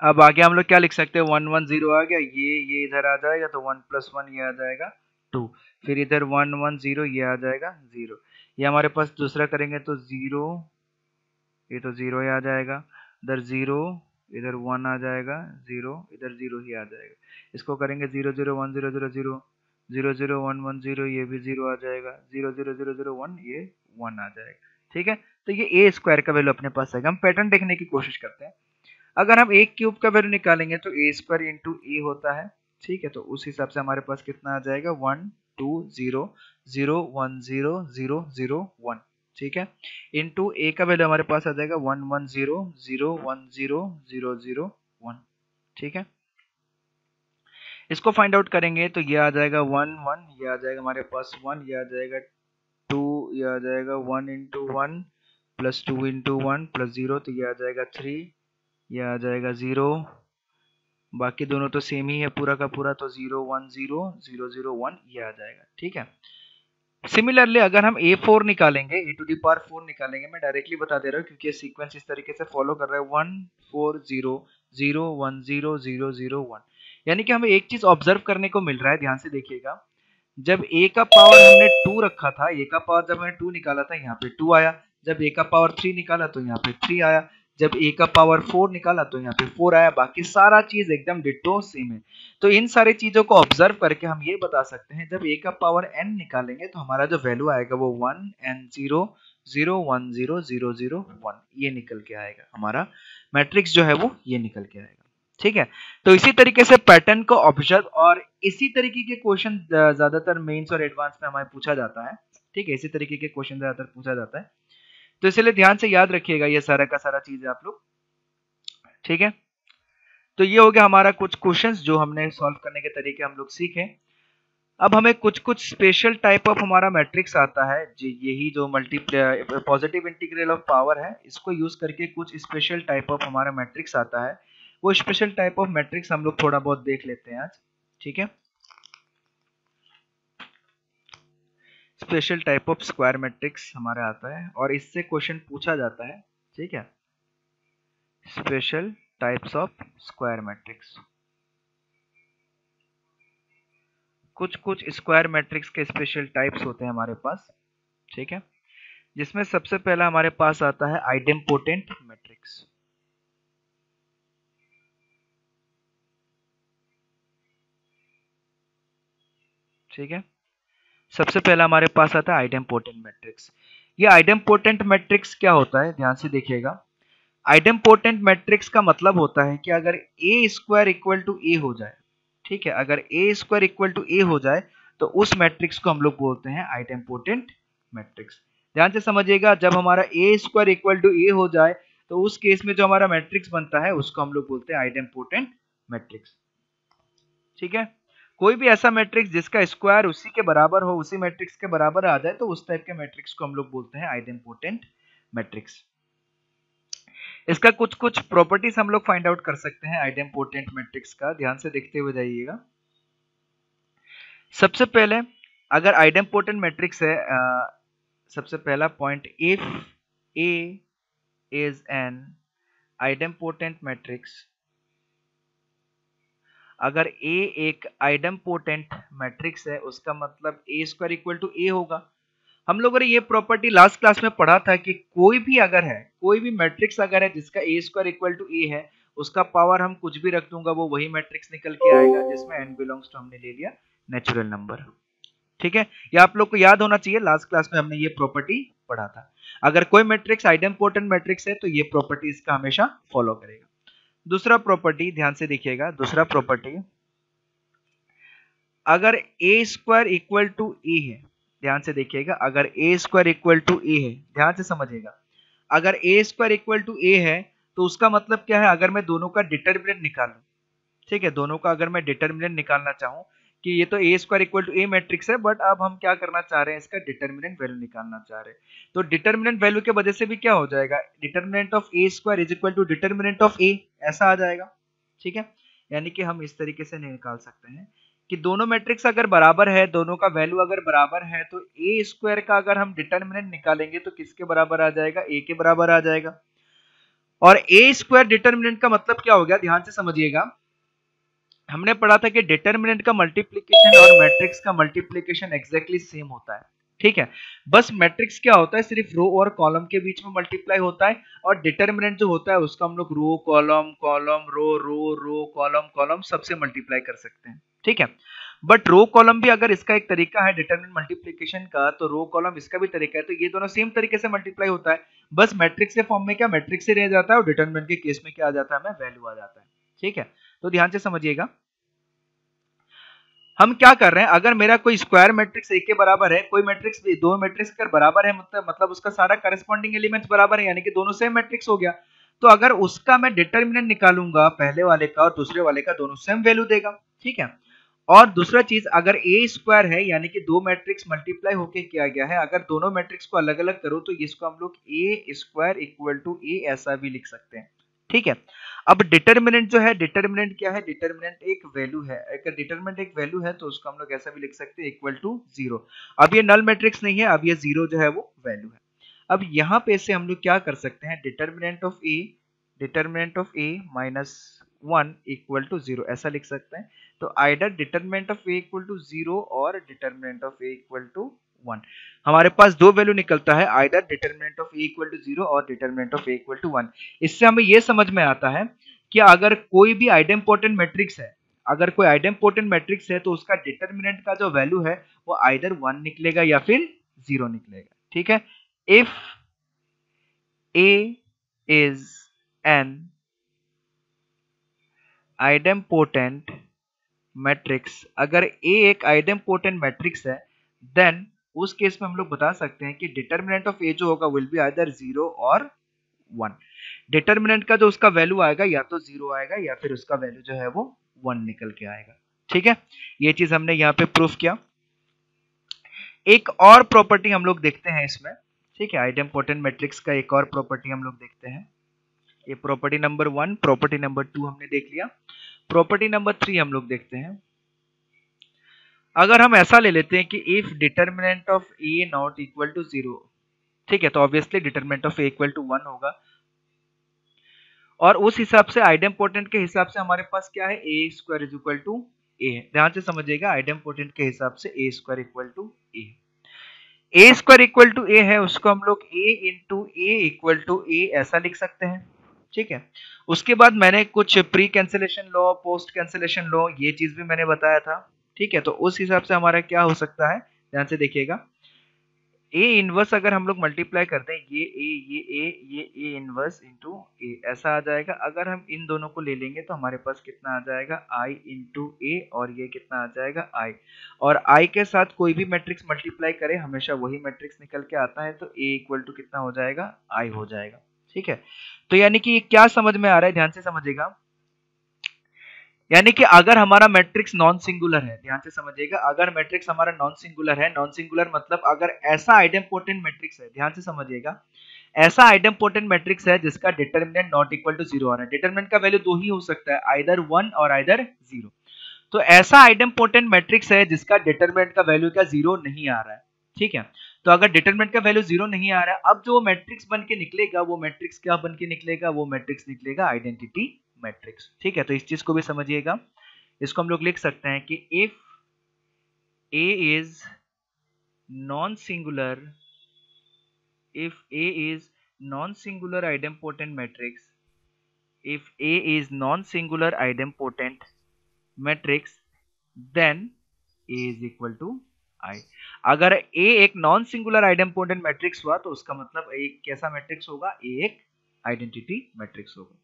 S1: अब आगे हम लोग क्या लिख सकते हैं, 1 1 0 आ गया, ये इधर आ जाएगा तो 1 प्लस 1 ये आ जाएगा 2। फिर इधर 1 1 0 ये आ जाएगा 0। ये हमारे पास दूसरा करेंगे तो 0, ये तो 0 ही आ जाएगा, इधर 0, इधर 1 आ जाएगा 0, इधर 0 ही आ जाएगा। इसको करेंगे 0 0 1 0 0 0 0 0 1 1 0, ये भी 0 आ जाएगा, 0 0 0 0 1, ये 1 आ जाएगा। ठीक है, तो ये ए स्क्वायर का वैल्यू अपने पास आएगा। हम पैटर्न देखने की कोशिश करते हैं। अगर हम ए क्यूब का वैल्यू निकालेंगे तो ए स्क्वायर इंटू ए होता है। ठीक है, तो उस हिसाब से हमारे पास कितना आ जाएगा, 1 2 0 0 1 0 0 0 1। ठीक है, इनटू ए का वैल्यू हमारे पास आ जाएगा 1 1 0 0 1 0 0 0 1। ठीक है, इसको फाइंड आउट करेंगे तो ये आ जाएगा 1 1, ये आ जाएगा हमारे पास 1, ये आ जाएगा 2, ये आ जाएगा 1 इंटू 1 प्लस 2 इंटू 1 प्लस 0, तो ये आ जाएगा 3, ये आ जाएगा 0, बाकी दोनों तो सेम ही है पूरा का पूरा, तो 0 1 0 0 0 1 ये आ जाएगा। ठीक है, सिमिलरली अगर हम a4 निकालेंगे, a टू दी पावर 4 निकालेंगे, मैं डायरेक्टली बता दे रहा हूँ क्योंकि ये सीक्वेंस इस तरीके से फॉलो कर रहा है 1 4 0 0 1 0 0 0 1, यानी कि हमें एक चीज ऑब्जर्व करने को मिल रहा है, ध्यान से देखिएगा, जब a का पावर हमने 2 रखा था, a का पावर जब हमने 2 निकाला था यहाँ पे 2 आया, जब a का पावर 3 निकाला तो यहाँ पे 3 आया, जब a का पावर 4 निकाला तो यहाँ पे 4 आया, बाकी सारा चीज एकदम डिट्टो सेम है। तो इन सारी चीजों को ऑब्जर्व करके हम ये बता सकते हैं, जब a का पावर n निकालेंगे तो हमारा जो वैल्यू आएगा वो 1 n 0 0 1 0 0 0 1 ये निकल के आएगा, हमारा मैट्रिक्स जो है वो ये निकल के आएगा। ठीक है, तो इसी तरीके से पैटर्न को ऑब्जर्व, और इसी तरीके के क्वेश्चन ज्यादातर मेंस और एडवांस में हमारे पूछा जाता है। ठीक है, इसी तरीके के क्वेश्चन ज्यादातर पूछा जाता है, तो इसलिए ध्यान से याद रखिएगा ये सारा का सारा चीज आप लोग। ठीक है, तो ये हो गया हमारा कुछ क्वेश्चंस जो हमने सॉल्व करने के तरीके हम लोग सीखे। अब हमें कुछ कुछ स्पेशल टाइप ऑफ हमारा मैट्रिक्स आता है, यही जो multiply positive integral of power है, इसको यूज करके कुछ स्पेशल टाइप ऑफ हमारा मैट्रिक्स आता है, वो स्पेशल टाइप ऑफ मैट्रिक्स हम लोग थोड़ा बहुत देख लेते हैं आज। ठीक है, special type of square matrix हमारा आता है और इससे क्वेश्चन पूछा जाता है। ठीक है, special types of square matrix, कुछ कुछ स्क्वायर मैट्रिक्स के स्पेशल टाइप्स होते हैं हमारे पास। ठीक है, जिसमें सबसे पहला हमारे पास आता है आइडेम्पोटेंट मैट्रिक्स। ठीक है, सबसे पहला हमारे पास आता है आइडेम्पोटेंट मैट्रिक्स। ये आइडेम्पोटेंट मैट्रिक्स क्या होता है, ध्यान से देखिएगा, आइडेम्पोटेंट मैट्रिक्स का मतलब होता है कि अगर ए स्क्वायर इक्वल टू ए हो जाए, ठीक है, अगर ए स्क्वायर इक्वल टू ए हो जाए तो उस मैट्रिक्स को हम लोग बोलते हैं आइडेम्पोटेंट मैट्रिक्स। ध्यान से समझिएगा, जब हमारा ए स्क्वायर इक्वल टू ए हो जाए तो उस केस में जो हमारा मैट्रिक्स बनता है उसको हम लोग बोलते हैं आइडेम्पोटेंट मैट्रिक्स। ठीक है, कोई भी ऐसा मैट्रिक्स जिसका स्क्वायर उसी के बराबर हो, उसी मैट्रिक्स के बराबर आ जाए, तो उस टाइप के मैट्रिक्स को हम लोग बोलते हैं आइडेम्पोटेंट मैट्रिक्स। इसका कुछ कुछ प्रॉपर्टीज हम लोग फाइंड आउट कर सकते हैं आइडेम्पोटेंट मैट्रिक्स का, ध्यान से देखते हुए जाइएगा। सबसे पहले अगर आइडेम्पोटेंट मैट्रिक्स है, सबसे पहला point, if A is an idempotent matrix, अगर A एक आइडेम्पोटेंट मैट्रिक्स है उसका मतलब A square equal to A होगा। हम लोगों ने ये प्रॉपर्टी लास्ट क्लास में पढ़ा था कि कोई भी अगर है, कोई भी मैट्रिक्स अगर है जिसका A square equal to A है, उसका पावर हम कुछ भी रख दूंगा वो वही मैट्रिक्स निकल के आएगा, जिसमें n बिलोंग्स टू हमने ले लिया नेचुरल नंबर। ठीक है, ये आप लोग को याद होना चाहिए, लास्ट क्लास में हमने ये प्रॉपर्टी पढ़ा था। अगर कोई मैट्रिक्स आइडेम्पोटेंट मैट्रिक्स है तो ये प्रॉपर्टी इसका हमेशा फॉलो करेगा। दूसरा प्रॉपर्टी ध्यान से देखिएगा, दूसरा प्रॉपर्टी, अगर A square equal to A है, ध्यान से देखिएगा, अगर A square equal to A है, ध्यान से समझिएगा, अगर A square equal to A है तो उसका मतलब क्या है, अगर मैं दोनों का डिटरमिनेंट निकालूं, ठीक है, दोनों का अगर मैं डिटरमिनेंट निकालना चाहूं कि ये तो A square equal to A matrix है, बट अब हम क्या करना चाह रहे हैं, इसका डिटरमिनेंट वैल्यू निकालना चाह रहे हैं, तो डिटरमिनेंट वैल्यू के वजह से भी क्या हो जाएगा, determinant of A square is equal to determinant of A, ऐसा आ जाएगा। ठीक है, यानी कि हम इस तरीके से निकाल सकते हैं कि दोनों मैट्रिक्स अगर बराबर है, दोनों का वैल्यू अगर बराबर है, तो ए स्क्वायर का अगर हम डिटरमिनेंट निकालेंगे तो किसके बराबर आ जाएगा, ए के बराबर आ जाएगा। और ए स्क्वायर डिटरमिनेंट का मतलब क्या हो गया, ध्यान से समझिएगा, हमने पढ़ा था कि डिटरमिनेंट का मल्टीप्लिकेशन और मैट्रिक्स का मल्टीप्लिकेशन एग्जैक्टली सेम होता है। ठीक है, बस मैट्रिक्स क्या होता है, सिर्फ रो और कॉलम के बीच में मल्टीप्लाई होता है, और डिटरमिनेंट जो होता है उसका हम लोग रो कॉलम कॉलम रो रो रो कॉलम कॉलम सबसे मल्टीप्लाई कर सकते हैं। ठीक है, बट रो कॉलम भी अगर इसका एक तरीका है डिटरमिनेंट मल्टीप्लिकेशन का, तो रो कॉलम इसका भी तरीका है, तो ये दोनों सेम तरीके से मल्टीप्लाई होता है, बस मैट्रिक्स के फॉर्म में क्या मैट्रिक्स से रह जाता है और डिटरमिनेंट के केस में क्या आ जाता है, हमें वैल्यू आ जाता है। ठीक है, तो ध्यान से समझिएगा। हम क्या कर रहे हैं, अगर मेरा कोई स्क्वायर मैट्रिक्स ए के बराबर है, कोई मैट्रिक्स दो मैट्रिक्स के बराबर है, मतलब उसका सारा करस्पॉन्डिंग एलिमेंट्स बराबर है, यानी कि दोनों सेम मैट्रिक्स हो गया। तो अगर उसका मैं डिटर्मिनेंट निकालूंगा पहले वाले का और दूसरे वाले का, दोनों सेम वैल्यू देगा, ठीक है। और दूसरा चीज, अगर ए स्क्वायर है यानी कि दो मैट्रिक्स मल्टीप्लाई होके किया गया है, अगर दोनों मैट्रिक्स को अलग अलग करो तो इसको हम लोग ए स्क्वायर इक्वल टू ए ऐसा भी लिख सकते हैं, ठीक है। अब डिटर्मिनेंट जो है, डिटर्मिनेंट क्या है, डिटर्मिनेंट एक वैल्यू है, अगर डिटर्मिनेंट एक वैल्यू है तो उसको हम लोग ऐसा भी लिख सकते हैं इक्वल टू 0। अब ये नल मैट्रिक्स नहीं है, अब ये 0 जो है वो वैल्यू है। अब यहाँ पे से हम लोग क्या कर सकते हैं, determinant of A minus 1 equal to 0 ऐसा लिख सकते हैं। तो either determinant of A equal to 0 और determinant of A equal to 1, हमारे पास दो वैल्यू निकलता है, either determinant of A equal to 0 और determinant of A equal to 1। इससे हमें ये समझ में आता है कि अगर कोई भी आइडेम्पोटेंट मैट्रिक्स है, अगर कोई आइडेम्पोटेंट मैट्रिक्स है तो उसका डिटर्मिनेंट का जो वैल्यू है वो आइदर 1 निकलेगा या फिर 0 निकलेगा, ठीक है। If A is an idempotent matrix, अगर ए एक आइडेम्पोटेंट मैट्रिक्स है, देन उस केस में हम लोग बता सकते हैं कि डिटर्मिनेंट ऑफ ए जो होगा विल बी आइदर 0 और 1। डिटर्मिनेंट का जो उसका वैल्यू आएगा या तो 0 आएगा या फिर उसका वैल्यू जो है वो 1 निकल के आएगा, ठीक है। ये चीज हमने यहाँ पे प्रूफ किया। एक और प्रॉपर्टी हम लोग देखते हैं इसमें, ठीक है, आइडेम्पोटेंट मैट्रिक्स का एक और प्रॉपर्टी हम लोग देखते हैं। ये प्रॉपर्टी नंबर 1, प्रॉपर्टी नंबर 2 हमने देख लिया, प्रॉपर्टी नंबर 3 हम लोग देखते हैं। अगर हम ऐसा ले लेते हैं कि if determinant of A not equal to 0, ठीक है, तो obviously determinant of A equal to 1 होगा, और उस हिसाब से आइडेम्पोटेंट के हिसाब से हमारे पास क्या है, A square is equal to A है। ध्यान से समझिएगा, आइडेम्पोटेंट के हिसाब से A square equal to A, A square equal to A है, उसको हम लोग A into A equal to A ऐसा लिख सकते हैं, ठीक है। उसके बाद मैंने कुछ pre cancellation law, post cancellation law, ये चीज भी मैंने बताया था, ठीक है। तो उस हिसाब से हमारा क्या हो सकता है, ध्यान से देखिएगा, ए इनवर्स अगर हम लोग मल्टीप्लाई करते हैं, ये इनवर्स इंटू ए ऐसा आ जाएगा। अगर हम इन दोनों को ले लेंगे तो हमारे पास कितना आ जाएगा, आई इंटू ए, और ये कितना आ जाएगा, आई, और आई के साथ कोई भी मैट्रिक्स मल्टीप्लाई करे हमेशा वही मैट्रिक्स निकल के आता है, तो ए इक्वल टू कितना हो जाएगा, आई हो जाएगा, ठीक है। तो यानी कि क्या समझ में आ रहा है, ध्यान से समझिएगा, यानी कि अगर हमारा मैट्रिक्स नॉन सिंगुलर है, ध्यान से समझिएगा, अगर मैट्रिक्स हमारा नॉन सिंगुलर है, नॉन सिंगुलर मतलब अगर ऐसा आइडेम्पोटेंट मैट्रिक्स है, ध्यान से समझिएगा, ऐसा आइडेम्पोटेंट मैट्रिक्स है जिसका डिटर्मिनेंट नॉट इक्वल टू 0 आ रहा है, डिटर्मिनेंट का वैल्यू दो ही हो सकता है, आइदर 1 और आइदर 0। तो ऐसा आइडेम्पोटेंट मैट्रिक्स है जिसका डिटर्मिनेंट का वैल्यू क्या 0 नहीं आ रहा है, ठीक है। तो अगर डिटरमिनेंट का वैल्यू 0 नहीं आ रहा है, अब जो मैट्रिक्स बन के निकलेगा वो मैट्रिक्स क्या बन के निकलेगा, वो मैट्रिक्स निकलेगा आइडेंटिटी मैट्रिक्स, ठीक है। तो इस चीज को भी समझिएगा, इसको हम लोग लिख सकते हैं कि if A is non singular, if A is non-singular idempotent matrix, if A is non-singular idempotent matrix, then A is equal to I। अगर A एक नॉन सिंगुलर आइडेम्पोटेंट मैट्रिक्स हुआ तो उसका मतलब A कैसा मैट्रिक्स होगा, A एक identity matrix होगा,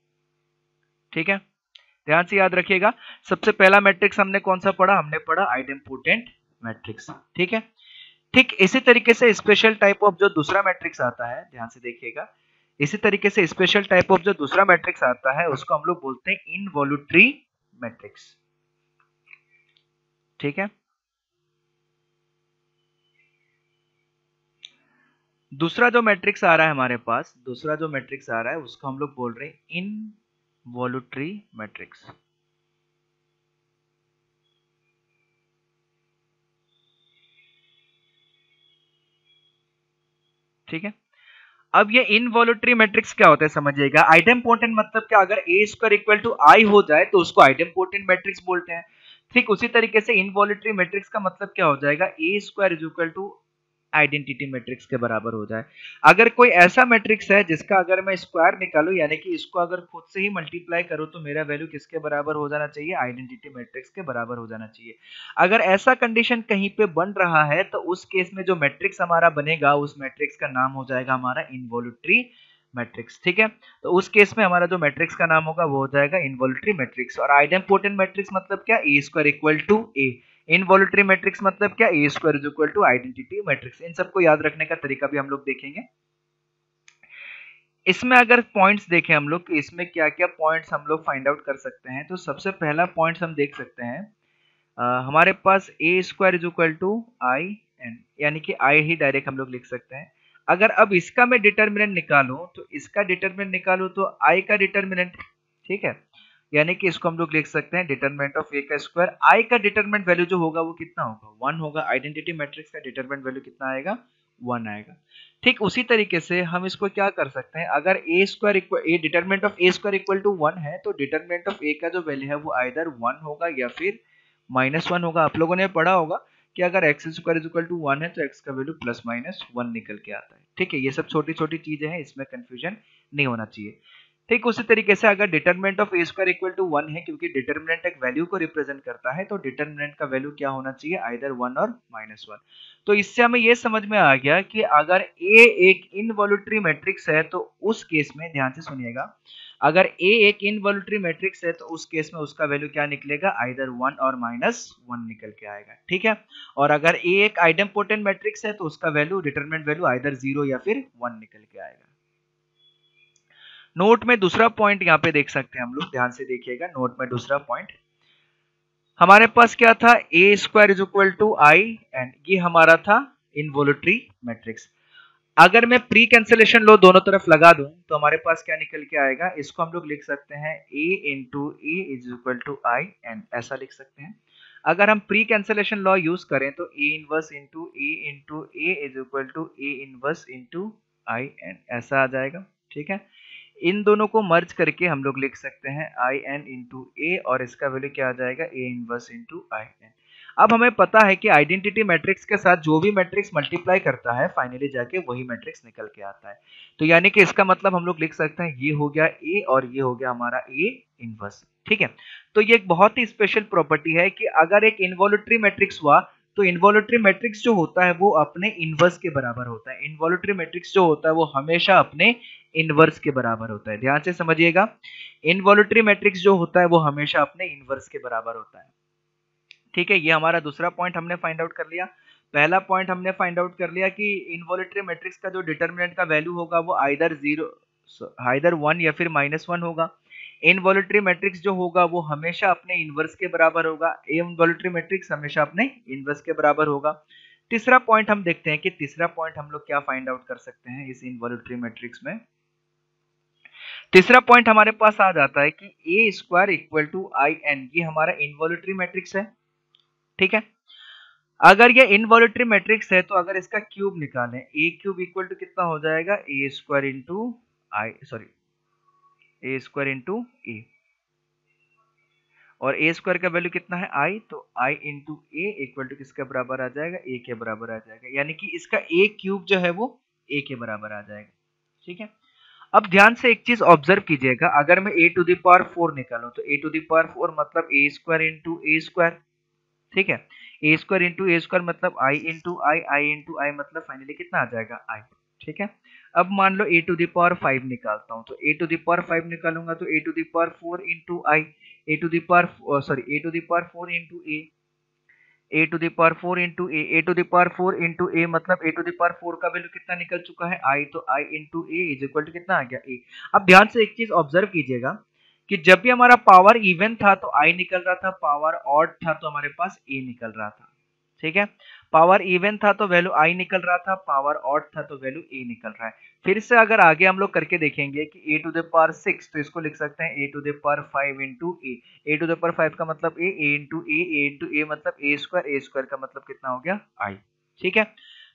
S1: ठीक है। ध्यान से याद रखिएगा, सबसे पहला मैट्रिक्स हमने कौन सा पढ़ा, हमने पढ़ा आइडेम्पोटेंट मैट्रिक्स, ठीक है। ठीक इसी तरीके से स्पेशल टाइप ऑफ जो दूसरा मैट्रिक्स आता है, ध्यान से देखिएगा, इसी तरीके से स्पेशल टाइप ऑफ जो दूसरा मैट्रिक्स आता है उसको हम लोग बोलते हैं इनवॉल्यूटरी मैट्रिक्स, ठीक है। दूसरा जो मैट्रिक्स आ रहा है हमारे पास, दूसरा जो मैट्रिक्स आ रहा है उसको हम लोग बोल रहे हैं इनवॉल्यूटरी मैट्रिक्स, ठीक है। अब ये इनवॉल्यूटरी मैट्रिक्स क्या होता है समझिएगा, आइडेम्पोटेंट मतलब क्या, अगर ए स्क्वायर इक्वल टू आई हो जाए तो उसको आइडेम्पोटेंट मैट्रिक्स बोलते हैं। ठीक उसी तरीके से इनवॉल्यूटरी मैट्रिक्स का मतलब क्या हो जाएगा, A square is equal to identity matrix के बराबर हो जाए। अगर कोई ऐसा मैट्रिक्स है जिसका अगर मैं स्क्वायर निकालूं, यानी कि इसको अगर खुद से ही मल्टीप्लाई करूं, तो मेरा वैल्यू किसके बराबर हो जाना चाहिए, आइडेंटिटी मैट्रिक्स के बराबर हो जाना चाहिए। अगर ऐसा कंडीशन कहीं पे बन रहा है तो उस केस में जो मैट्रिक्स हमारा बनेगा उस मैट्रिक्स का नाम हो जाएगा हमारा इनवॉल्यूटरी मैट्रिक्स, ठीक है। तो उस केस में हमारा जो मैट्रिक्स का नाम होगा वो हो जाएगा इनवॉल्यूटरी मैट्रिक्स। और आइडेम्पोटेंट मैट्रिक्स मतलब क्या, A square equal to A, involutory matrix मतलब क्या, A square is equal to identity matrix. इन सबको याद रखने का तरीका भी हम लोग देखेंगे। इसमें अगर पॉइंट्स देखें हम लोग, इसमें क्या क्या पॉइंट्स हम लोग फाइंड आउट कर सकते हैं, तो सबसे पहला पॉइंट्स हम देख सकते हैं, हमारे पास A square is equal to I N, यानी कि आई ही डायरेक्ट हम लोग लिख सकते हैं। अगर अब इसका मैं डिटर्मिनेंट निकालूं, तो इसका डिटर्मिनेंट निकालूं तो आई का डिटर्मिनेंट, ठीक है, यानी कि इसको हम लोग लिख सकते हैं डिटर्मिनेंट ऑफ ए का स्क्वायर। आई का डिटर्मिनेंट वैल्यू जो होगा वो कितना होगा, 1 होगा। आइडेंटिटी मैट्रिक्स का डिटर्मिनेंट वैल्यू कितना आएगा, 1 आएगा। ठीक उसी तरीके से हम इसको क्या कर सकते हैं, अगर A square equal, A determinant of A square equal to 1 है, तो डिटर्मिनेंट ऑफ ए का जो वैल्यू है वो आइदर 1 होगा या फिर -1 होगा। आप लोगों ने पढ़ा होगा कि अगर X square is equal to 1 है तो एक्स का वैल्यू +-1 निकल के आता है। ठीक है, ये सब छोटी छोटी चीजें हैं, इसमें कंफ्यूजन नहीं होना चाहिए। ठीक उसी तरीके से अगर determinant of A square equal to 1 है, क्योंकि डिटर्मिनेंट एक वैल्यू को रिप्रेजेंट करता है, तो डिटर्मिनेंट का वैल्यू क्या होना चाहिए, आइदर 1 और -1। तो इससे हमें ये समझ में आ गया कि अगर ए एक इनवॉल्यूटरी मैट्रिक्स है तो उस केस में, ध्यान से सुनिएगा, अगर ए एक इनवॉल्यूटरी मैट्रिक्स है तो उस केस में उसका वैल्यू क्या निकलेगा, आइदर 1 और -1 निकल के आएगा। ठीक है, और अगर ए एक आइडेम्पोटेंट मैट्रिक्स है तो उसका वैल्यू, डिटरमिनेंट वैल्यू आइदर 0 या फिर 1 निकल के आएगा। नोट में दूसरा पॉइंट यहाँ पे देख सकते हैं हम लोग, ध्यान से देखिएगा। नोट में दूसरा पॉइंट हमारे पास क्या था, A square is equal to I N, ये हमारा था इनवॉल्यूटरी मैट्रिक्स। अगर मैं प्री कैंसिलेशन लो दोनों तरफ लगा दूं तो हमारे पास क्या निकल के आएगा, इसको हम लोग लिख सकते हैं a into A is equal to I N, ऐसा लिख सकते हैं। अगर हम प्री कैंसिलेशन लॉ यूज करें तो a inverse into A is equal to A inverse into I N, ऐसा आ जाएगा। ठीक है, इन दोनों को मर्ज करके हम लोग लिख सकते हैं आई एन इंटू ए, और इसका वैल्यू क्या आ जाएगा, A inverse into I N. अब हमें पता है कि आइडेंटिटी मैट्रिक्स के साथ जो भी मैट्रिक्स मल्टीप्लाई करता है फाइनली जाके वही मैट्रिक्स निकल के आता है। तो यानी कि इसका मतलब हम लोग लिख सकते हैं ये हो गया ए और ये हो गया हमारा ए इनवर्स। ठीक है, तो ये एक बहुत ही स्पेशल प्रॉपर्टी है कि अगर एक इनवॉल्यूटरी मैट्रिक्स हुआ तो इनवॉल्यूटरी मैट्रिक्स जो होता है वो अपने इनवर्स के बराबर होता है। इनवॉल्यूटरी मैट्रिक्स जो होता है वो हमेशा अपने इनवर्स के बराबर होता है। ध्यान से समझिएगा, इनवॉल्यूटरी मैट्रिक्स जो होता है वो हमेशा अपने इनवर्स के बराबर होता है। ठीक है, ये हमारा दूसरा पॉइंट हमने फाइंड आउट कर लिया। पहला पॉइंट हमने फाइंड आउट कर लिया कि इनवॉल्यूटरी मैट्रिक्स का जो डिटर्मिनेंट का वैल्यू होगा वो आइदर 1 या फिर -1 होगा। इनवॉल्यूटरी मैट्रिक्स जो होगा वो हमेशा अपने इनवर्स के बराबर होगा। इनवॉल्यूटरी मैट्रिक्स हमेशा अपने इनवर्स के बराबर होगा। तीसरा पॉइंट हम देखते हैं कि तीसरा पॉइंट हम लोग क्या फाइंड आउट कर सकते हैं इस इनवॉल्यूटरी मैट्रिक्स में। तीसरा पॉइंट हमारे पास आ जाता है कि A square equal to I N, ये हमारा इनवॉल्यूटरी मैट्रिक्स है। ठीक है, अगर ये इनवॉल्यूटरी मैट्रिक्स है तो अगर इसका क्यूब निकालें, ए क्यूब इक्वल टू कितना हो जाएगा, A square into I, sorry A square into ए, और ए स्क्वायर का वैल्यू कितना है आई, तो I into A equal to किसके बराबर आ जाएगा, ए के बराबर आ जाएगा। यानी कि इसका ए क्यूब जो है वो ए के बराबर आ जाएगा। ठीक है, अब ध्यान से एक चीज ऑब्जर्व कीजिएगा, अगर मैं ए टू द पावर 4 निकालूं तो ए टू द पावर 4 मतलब ए स्क्वायर इंटू ए स्क्वायर। ठीक है, A square into A square मतलब आई इंटू आई इंटू आई मतलब फाइनली कितना आ जाएगा, आई। ठीक है, अब मान लो ए टू द पावर 5 निकालता हूं, तो ए टू द पावर 5 निकालूंगा तो A to the power 4 into I, A to the power sorry A to the power 4 into A to the power 4 into A to the power 4 into A मतलब A to the power 4 का value कितना निकल चुका है, I, तो I into A is equal to कितना आ गया, ए। अब ध्यान से एक चीज ऑब्जर्व कीजिएगा कि जब भी हमारा पावर इवन था तो आई निकल रहा था, पावर ऑड था तो हमारे पास ए निकल रहा था। ठीक है, पावर इवन था तो वैल्यू आई निकल रहा था, पावर ऑड था तो वैल्यू ए निकल रहा है। फिर से अगर आगे हम लोग करके देखेंगे कि ए टू द पावर 6, तो इसको लिख सकते हैं A to the power 5 into A to the power 5 का मतलब ए इंटू ए मतलब ए स्क्वायर का मतलब कितना हो गया, आई। ठीक है,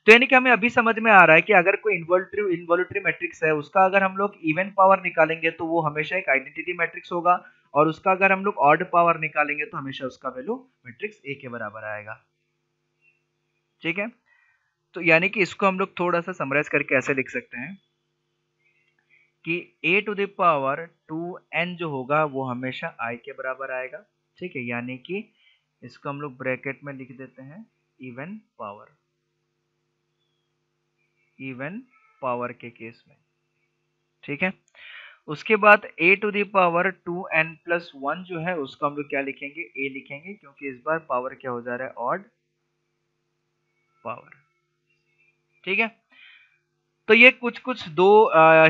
S1: तो यानी कि हमें अभी समझ में आ रहा है कि अगर कोई इनवॉल्यूटरी मैट्रिक्स है उसका अगर हम लोग इवन पावर निकालेंगे तो वो हमेशा एक आइडेंटिटी मैट्रिक्स होगा, और उसका अगर हम लोग ऑड पावर निकालेंगे तो हमेशा उसका वैल्यू मैट्रिक्स ए के बराबर आएगा। ठीक है, तो यानी कि इसको हम लोग थोड़ा सा समराइज करके ऐसे लिख सकते हैं कि a to the power 2n जो होगा वो हमेशा i के बराबर आएगा। ठीक है, यानी कि इसको हम लोग ब्रैकेट में लिख देते हैं इवन पावर के केस में। ठीक है, उसके बाद a to the power 2n+1 जो है उसको हम लोग क्या लिखेंगे, a लिखेंगे, क्योंकि इस बार पावर क्या हो जा रहा है, ऑड पावर। ठीक है, तो ये कुछ दो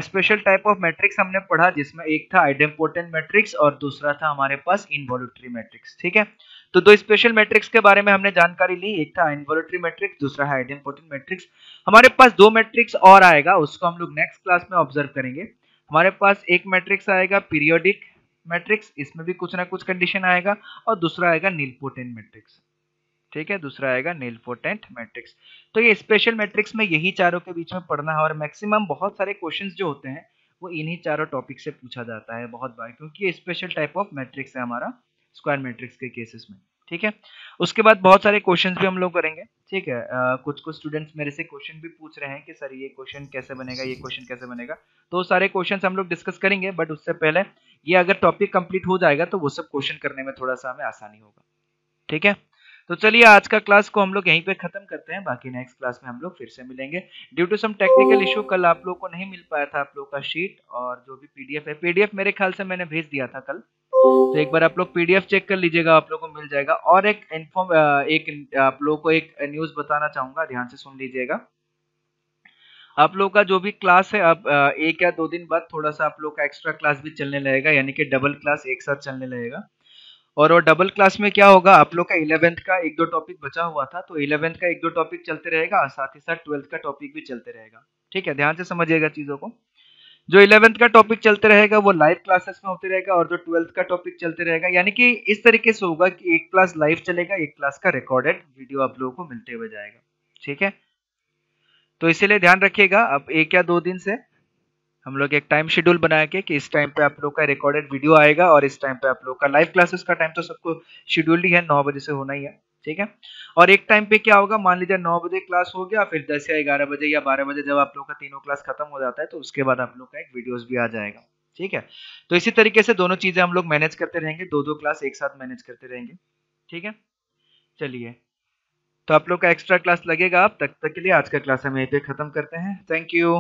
S1: स्पेशल टाइप ऑफ मैट्रिक्स हमने पढ़ा, जिसमें एक था आइडेम्पोटेंट मैट्रिक्स और दूसरा था हमारे पास इनवॉल्यूटरी मैट्रिक्स। ठीक है, तो दो स्पेशल मैट्रिक्स के बारे में हमने जानकारी ली, एक था इनवॉल्यूटरी मैट्रिक्स, दूसरा है आइडेम्पोटेंट मैट्रिक्स। हमारे पास दो मैट्रिक्स और आएगा, उसको हम लोग नेक्स्ट क्लास में ऑब्जर्व करेंगे। हमारे पास एक मैट्रिक्स आएगा पीरियोडिक मैट्रिक्स, इसमें भी कुछ ना कुछ कंडीशन आएगा, और दूसरा आएगा नीलपोटेंट मैट्रिक्स। ठीक है, दूसरा आएगा नीलपोटेंट मैट्रिक्स। तो ये स्पेशल मैट्रिक्स में यही चारों के बीच में पढ़ना है, और मैक्सिमम बहुत सारे क्वेश्चंस जो होते हैं वो इन्हीं चारों टॉपिक से पूछा जाता है बहुत बार, क्योंकि ये स्पेशल टाइप ऑफ मैट्रिक्स है हमारा स्क्वायर मैट्रिक्स के केसेस में। ठीक है, उसके बाद बहुत सारे क्वेश्चंस भी हम लोग करेंगे। ठीक है, कुछ स्टूडेंट्स मेरे से क्वेश्चन भी पूछ रहे हैं कि सर ये क्वेश्चन कैसे बनेगा, ये क्वेश्चन कैसे बनेगा, तो सारे क्वेश्चंस हम लोग डिस्कस करेंगे, बट उससे पहले ये अगर टॉपिक कंप्लीट हो जाएगा तो वो सब क्वेश्चन करने में थोड़ा सा हमें आसानी होगा। ठीक है, तो चलिए आज का क्लास को हम लोग यहीं पे खत्म करते हैं, बाकी नेक्स्ट क्लास में हम लोग फिर से मिलेंगे। Due to some technical issue कल आप लोग को नहीं मिल पाया था आप लोग का शीट, और जो भी पीडीएफ है, पीडीएफ मेरे ख्याल से मैंने भेज दिया था कल, तो एक बार आप लोग पीडीएफ चेक कर लीजिएगा, आप लोग को मिल जाएगा। और एक आप लोग को एक न्यूज बताना चाहूंगा, ध्यान से सुन लीजिएगा। आप लोग का जो भी क्लास है, अब एक या दो दिन बाद थोड़ा सा आप लोग का एक्स्ट्रा क्लास भी चलने लगेगा, यानी कि डबल क्लास एक साथ चलने लगेगा। और वो डबल क्लास में क्या होगा, आप लोग का 11th का एक दो टॉपिक बचा हुआ था, तो 11th का एक दो टॉपिक चलते रहेगा, और साथ ही साथ 12th का टॉपिक भी चलते रहेगा। ठीक है, ध्यान से समझिएगा चीजों को। जो 11th का टॉपिक चलते रहेगा वो लाइव क्लासेस में होते रहेगा, और जो 12th का टॉपिक चलते रहेगा, यानी कि इस तरीके से होगा कि एक क्लास लाइव चलेगा, एक क्लास का रिकॉर्डेड वीडियो आप लोगों को मिलते हुए जाएगा। ठीक है, तो इसीलिए ध्यान रखिएगा, अब एक या दो दिन से हम लोग एक टाइम शेड्यूल बनाया कि इस टाइम पे आप लोग का रिकॉर्डेड वीडियो आएगा, और इस टाइम पे आप लोग का लाइव क्लासेस का टाइम तो सबको शेड्यूल ही है, 9 बजे से होना ही है। ठीक है, और एक टाइम पे क्या होगा, मान लीजिए 9 बजे क्लास हो गया, फिर 10 या 11 बजे या 12 बजे जब आप लोग का तीनों क्लास खत्म हो जाता है, तो उसके बाद आप लोग का एक वीडियोस भी आ जाएगा। ठीक है, तो इसी तरीके से दोनों चीजें हम लोग मैनेज करते रहेंगे, दो दो क्लास एक साथ मैनेज करते रहेंगे। ठीक है, चलिए, तो आप लोग का एक्स्ट्रा क्लास लगेगा, अब तक के लिए आज का क्लास हम यहीं पे खत्म करते हैं। Thank you.